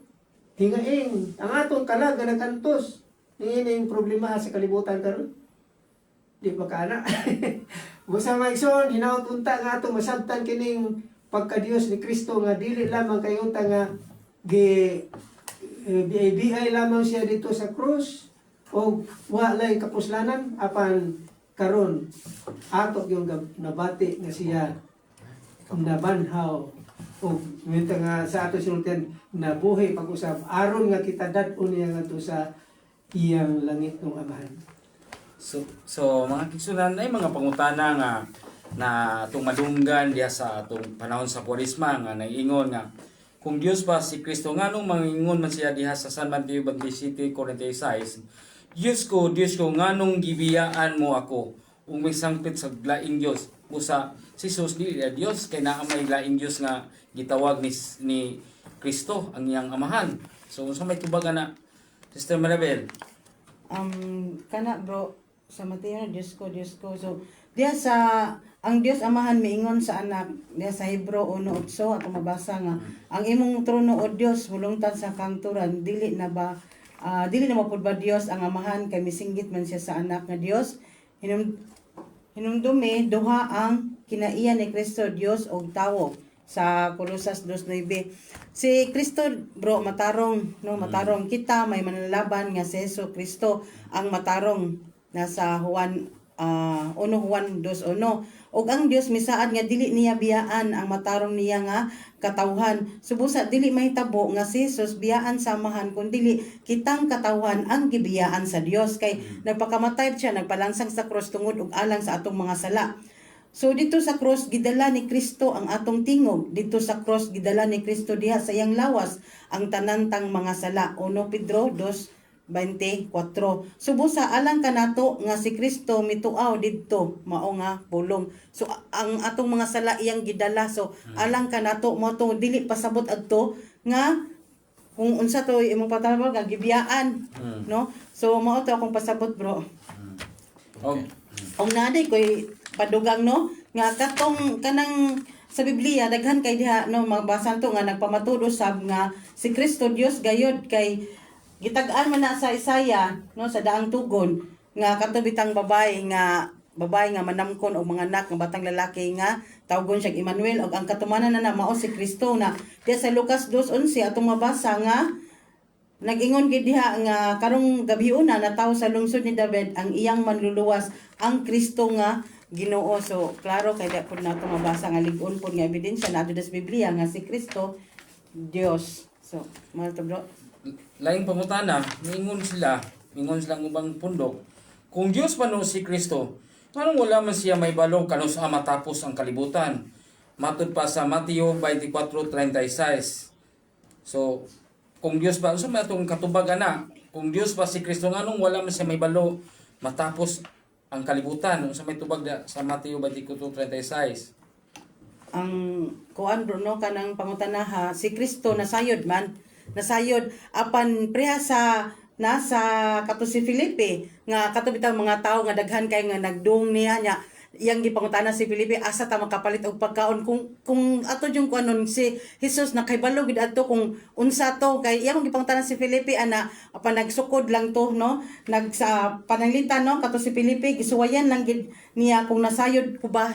F: hingaing, ang atong kalag nga nakantos. Ning problema sa kalibutan karon. Di pa kana. Busa maigsoon hinaut unta nga atong masabtan kining pagka-Dios ni Kristo nga dili lamang kay unta nga biay lamang siya dito sa krus o walay kapuslanan apan karon ato yung nabati nga siya nabanhaw o minta nga sa ato sinultian nabuhay pag-usab aron nga kita dad-on niya ngadto sa iyang langit ng Amahan.
D: So mga kigsunan ay mga pangutana nga na atong madunggan diya sa atong panahon sa Kwaresma nga naingon nga kung Dios ba si Kristo nganong mangingon man siya diha sa San Mateo 27:46 Dios ko nganong gibiyaan mo ako ug may sangpit sa laing Dios busa si Jesus dili Dios kay naa may laing Dios nga gitawag ni Kristo ang iyang Amahan. So unsa may tubagan na Sister Maribel?
E: Kana bro sa Mateo Diyos ko. So diya sa ang Dios Amahan miingon sa anak diya sa Hebro 1:8 ato mabasa nga ang imong trono o Dios mulungtad sa kangturan dili na mapud ba Dios ang Amahan kay misinggit man siya sa anak nga Dios hinumdumi duha ang kinaiya ni Kristo Dios og tawo sa Colosas 2:9. Si Kristo bro matarong kita may manlalaban nga si Hesus Kristo ang matarong nasa Juan 1:2 og ang Dios misaad nga dili niya biyaan ang matarong niya nga katawhan subusa dili mahitabo nga si Jesus biyaan sa Amahan kundi kitang katawhan ang gibiyaan sa Dios kay nagpakamatay siya nagpalansang sa cross tungod og alang sa atong mga sala. So dito sa cross gidala ni Kristo ang atong tingog, dito sa cross gidala ni Kristo diha sa iyang lawas ang tanantang mga sala. 1 Pedro 2:24. Subusa alang kanato nga si Kristo mituaw didto mao nga pulong. So ang atong mga sala iyang gidala. So alang kanato mo to dili pasabot adto nga kung unsa to imong patawag nga gibiyaan, no? So mao to akong pasabot bro. Og naday koy padugang no nga katong kanang sa Biblia daghan kay diha no magbasa to nga nagpamatudo sab nga si Kristo Dios gayod kay gitag-an man na sa Isaya no sa daang tugon nga katubitang babae nga manamkon og mga anak nga batang lalaki nga tawgon siya Emmanuel og ang katumanan na mao si Kristo na diya sa Lucas 2:11 atong mabasa nga Nag-ingon gid diha nga karong gabiuna na tawo sa lungsod ni David ang iyang manluluwas ang Kristo nga Ginoo. So klaro kay di pud nato mabasa nga lig-on pud nga ebidensya na sa Biblia nga si Kristo Dios. So mo to bro.
D: Laing pangutana, mingon sila ng ubang pundok, kung Dios pa no si Kristo, anong wala man siya may balo kanus matapos ang kalibutan? Matud pa sa Mateo 24:36. So, kung Dios ba, so may atong katubag ana, kung Dios ba si Kristo, anong wala man siya may balo matapos ang kalibutan? Sa may tubag sa Mateo 24:36.
E: Ang kuan bro no kanang pangutanaha si Kristo nasayod apan preha sa nasa kato si Felipe nga kato bitaw mga tao nga daghan kay nga nagdung niya iyang gipangutana si Felipe asa ta makapalit og pagkaon kung ato yung kuanon si Jesus nakaibalo gid adto kung unsa to kay iyang gipangutana si Felipe ana apan nagsukod lang to no nagsa pananglitan no kato si Felipe gisuwayan lang gid niya kung nasayod ko ba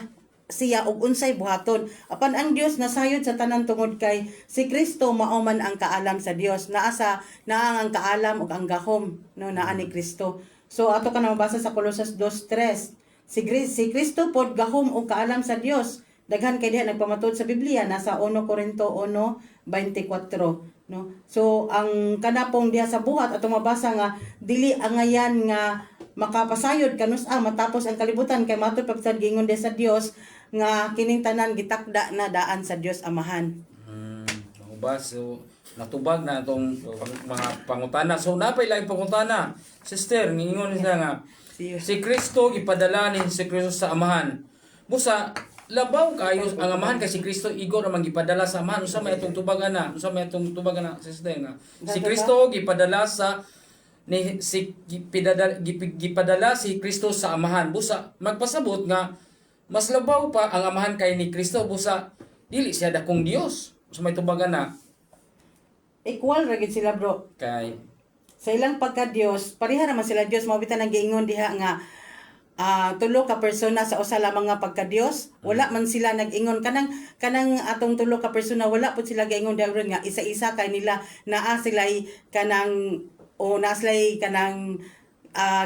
E: siya og unsay buhaton apan ang Dios nasayod sa tanan tungod kay si Kristo mao man ang kaalam sa Dios naa ang kaalam ug ang gahom no naa ni Kristo. So ato ka na mabasa sa Colosas 2:3 si Kristo pod gahom ug kaalam sa Dios daghan kay diha nagpamatud sa Biblia nasa 1 Corinto 1:24 no. So ang kanapong diha sa buhat ato mabasa nga dili angayan nga makapasayod kanus matapos ang kalibutan kay matud pagtad gingon diha sa Dios nga kining tanan gitakda na daan sa Dios Amahan.
D: Ba? So, natubag na itong mga pangutana. So, napay lang pangutana. Sister, ngingon niya nga, si Kristo ipadala ni si Kristo sa Amahan. Busa, labaw kayo ang Amahan kay si Kristo igor namang gipadala sa Amahan. Usa may itong tubagan na. Sister nga. Si Kristo gipadala sa gipadala si Kristo sa Amahan. Busa, magpasabot nga mas labaw pa ang Amahan kay ni Kristo. Busa, dili siya dakong Dios. So may tubagan na.
E: Equal ra gid sila bro.
D: Kay
E: Sa ilang pagka Dios, pareha naman sila Dios. Mabita nang giingon diha nga tulo ka persona sa usa lamang nga pagka Dios. Wala man sila nag-ingon kanang atong tulo ka persona wala pud sila giingon diha nga isa-isa kay nila naa sila kanang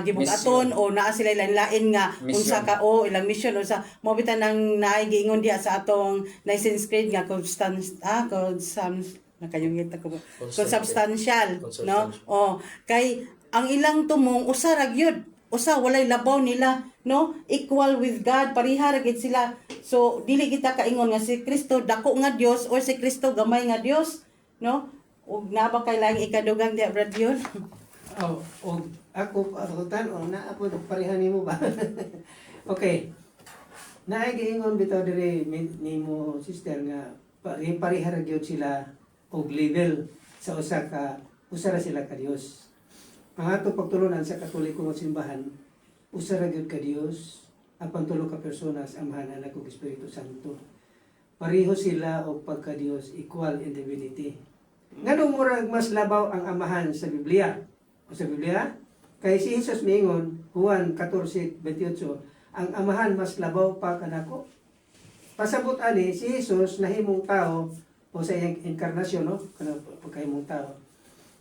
E: gibugaton o naa sila lain nga unsa ka ilang mission o sa mobita nang naay giingon diha sa atong license grade nga consubstantial no kay ang ilang tumong usa ra gyud usa walay labaw nila no equal with God pareha ra gid sila so dili kita kaingon nga si Kristo dako nga Dios or si Kristo gamay nga Dios no ug na ba kay laing ikadugang diha brad yun.
F: Ako na ako pareha nimo ba? Okay. Naay giingon bitaw diri nimo sister nga pareha ra gyud sila og level sa usa ra sila ka Dios. Ang ato pagtulunan sa Katoliko nga simbahan, usa ra gyud ka Dios, apan tulo ka personas Amahan, Anak ug Espiritu Santo. Pareho sila og pagka Dios, equal in divinity. Nganong murag mas labaw ang Amahan sa Biblia? Sa Biblia, kay si Jesus miingon, Juan 14:28, ang Amahan mas labaw pa kanako. Pasabot ani si Jesus nahimong tao o sa iyang inkarnasyon no, kanang pagkahimong tao.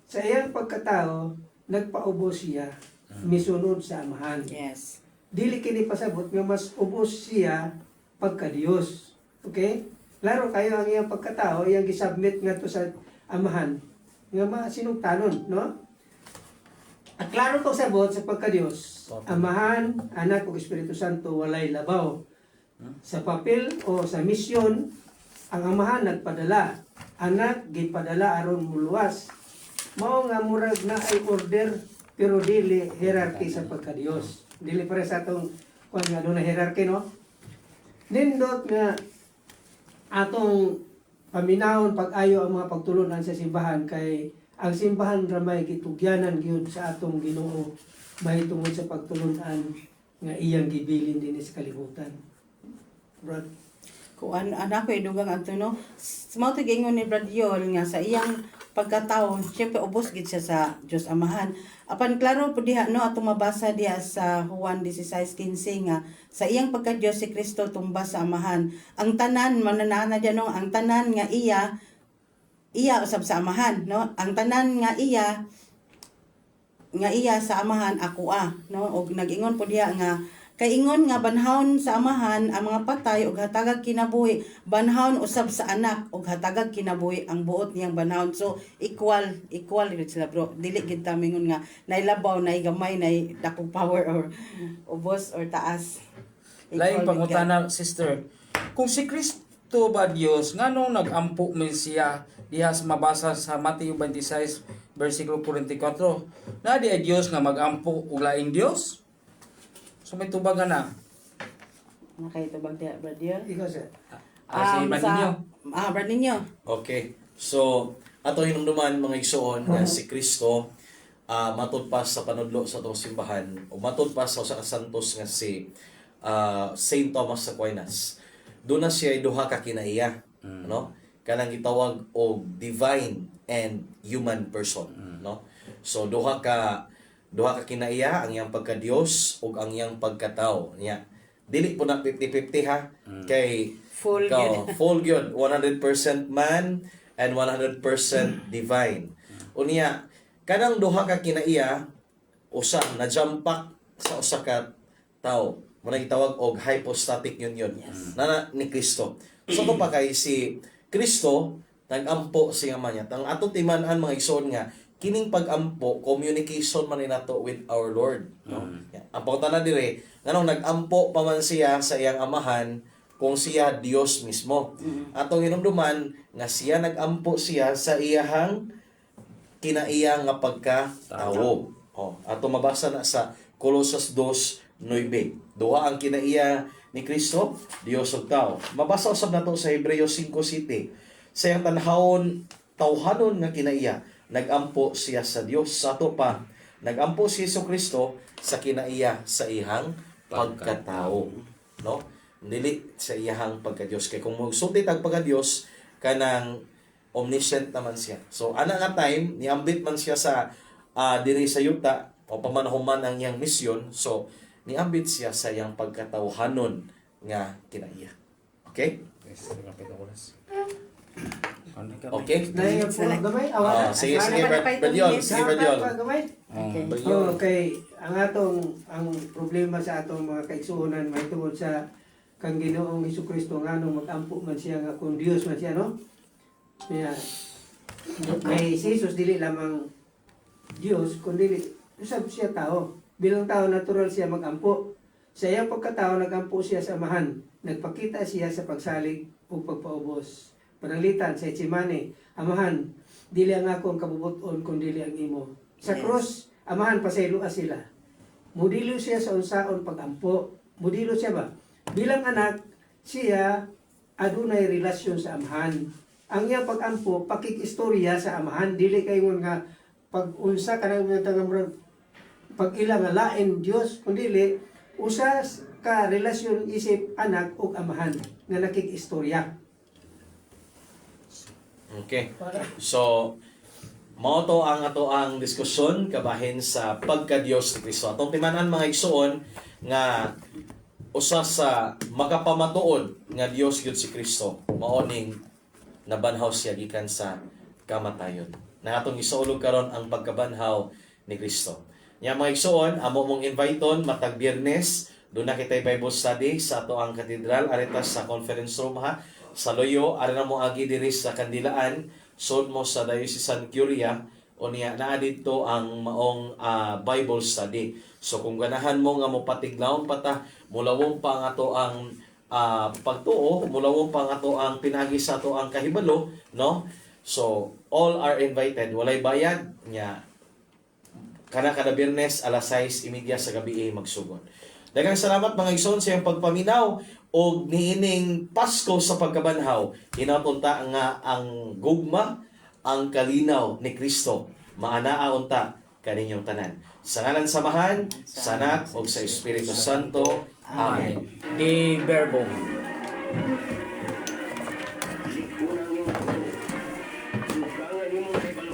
F: Sa iyang pagkatao, nagpaubos siya misunod sa Amahan.
E: Yes.
F: Dili kini pasabot nga mas ubos siya pagka Dios. Okay? Klaro kayo ang iyang pagkatao, iyang gisubmit ngadto sa Amahan nga masinugtanon, no? At klaro ko sabot sa pagka-Dios, Amahan, Anak ug Espiritu Santo walay labaw. Sa papel o sa misyon, ang Amahan nagpadala, Anak gipadala aron muluwas. Mao nga murag na ay order pero dili hierarchy sa pagka-Dios. Dili para sa atong kuan nga na hierarchy no. Nindot nga atong paminahon pag-ayo ang mga pagtulunan sa simbahan kay ang simbahan ramay gitugyanan gyud sa atong Ginoo mahitungod sa pagtulunan nga iyang gibilin dinhi sa kalibutan. Brad,
E: Kuan anak ko idugang adto no. Mao to gingon ni Brad Yol nga sa iyang pagkataon, syempre ubos gid siya sa Dios Amahan. Apan klaro pud diha no atong mabasa diha sa Juan 16:15 nga sa iyang pagka-Dios si Kristo tumbas sa Amahan. Ang tanan mananana diyan no, ang tanan nga iya iya usab sa amahan, no? Ang tanan nga iya sa amahan ako no? Og nag-ingon po diya nga kay ingon nga banhawon sa amahan ang mga patay ug hatagag kinabuhi, banhawon usab sa anak ug hatagag kinabuhi ang buot niyang banhawon. So equal gid sila bro. Dili gid ta mingon nga nailabaw, gamay, dakong power or ubos or taas.
D: Laing
E: Equal gid
D: pangutana, sister. Kung si Kristo ba Dios, nganong nag-ampo man siya diha sa mabasa sa Mateo 26 versikulo 44? Na di ay Dios nga mag-ampo ug laing Dios? So may tubagan na.
E: Nakaitubag diha brother.
F: Ikaw sir.
D: Si Maninyo.
E: Brad ninyo.
A: Okay. So, ato hinumduman mga igsoon nga si Kristo matud pa sa panudlo sa atong simbahan o matud pa sa usa ka santos nga si Saint Thomas Aquinas. Doon na siya ay duha ka kinaiya, no? Kanang gitawag og divine and human person, no? So duha ka kinaiya, ang iyang pagka-Dios ug ang iyang pagkatao niya. Dili po na 50-50 ha, kay
E: Full
A: full gyud 100% man and 100% divine. Unya kanang duha ka kinaiya usa na jampak sa usa ka tawo. Muna gitawag og hypostatic union na ni Kristo. So pa kay si Kristo nag-ampo siya man niya. Ang ato timan-an mga igsoon nga kining pag-ampo communication man ni nato with our Lord, no? Ang pangutana dire nganong nag-ampo pa man siya sa iyang amahan kung siya Dios mismo. Atong hinumduman nga siya nag-ampo siya sa iyahang kinaiya nga pagkatawo. Ato mabasa na sa Colossus 2:9. Duha ang kinaiya ni Kristo, Dios ug tao. Mabasa usab nato sa Hebreo 5:7. Sa iyang tanhawon tawhanon nga kinaiya, nag-ampo siya sa Dios. Sa ato pa, nag-ampo si Jesucristo sa kinaiya sa ihang pagkatao, no? Dili sa iyang pagka-Dios. Kay kung magsulti tag pagka-Dios kanang omniscient naman siya. So ana nga time niambit man siya sa diri sa yuta o pamanahuman ang iyang misyon. So niambit siya sa iyang pagkatawhanon nga kinaiya. Okay?
D: Yes, kapit oras.
A: Okay?
F: Dahil po gamay, awan.
A: Sige, Brad Yon. Sige, Brad Yon.
F: Gamay.
E: Okay.
F: Okay, ang problema sa atong mga kaigsuonan may tungod sa kang Ginoong Hesukristo nganong mag-ampo man siya nga kung Dios man siya, no? Kaya kay si Jesus dili lamang Dios kundi usab siya tao. Bilang tao natural siya mag-ampo. Sa iyang pagkatao nag-ampo siya sa amahan. Nagpakita siya sa pagsalig ug pagpaubos. Pananglitan sa Getsemane, amahan, dili ang ako ang kabubuton kundi dili ang imo. Sa cross, amahan pasayloa sila. Mudilo siya sa unsaon pag-ampo. Mudilo siya ba? Bilang anak, siya adunay relasyon sa amahan. Ang iyang pag-ampo, pakikistorya sa amahan, dili kayo nga pag-unsa ka ng pag-ila nga lain Diyos, kundi dili, usas ka relasyon isip anak o amahan nga nakikistorya.
A: Okay. So, mao to ang ato ang diskusyon kabahin sa pagka-Dios ni Kristo. Atong timanan mga igsoon nga usa sa makapamatuod nga Dios gyud si Kristo mao ning nabanhaw siya gikan sa kamatayon. Na atong isuulog karon ang pagkabanhaw ni Kristo. Nya mga igsoon, amo mong inviteon matag Biyernes, doon na kitay Bible study sa ato ang katedral aretas sa conference room ha. Sa Loyo, ari na mo agi diri sa Kandilaan, sud mo sa Diocesan Curia o niya naa dito ang maong Bible study. So kung ganahan mo nga mo patiglawon pata, mulawon pa ang ato ang pagtuo, mulawon pa ang ato ang pinagi sa ato ang kahibalo, no? So all are invited, walay bayad nya. Kada Biyernes alas 6:30 sa gabi magsugod. Daghang salamat mga igsoon sa iyong pagpaminaw o niining Pasko sa pagkabanhaw. Hinapunta nga ang gugma, ang kalinaw ni Kristo. Maanaa unta kaninyong tanan. Sa ngalan samahan, sa Anak o sa Espiritu Santo. Amen.
D: Di verbo.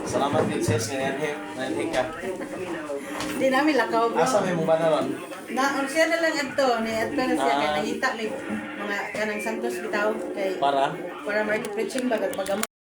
A: Salamat din sis ngayon ka.
E: Hindi namin lakaw bro.
A: Asa may mong banaron?
E: Siya na lang adto ni adto na siya kay nangita may mga kanang santos bitaw kay
A: Para?
E: para may preaching bagat pag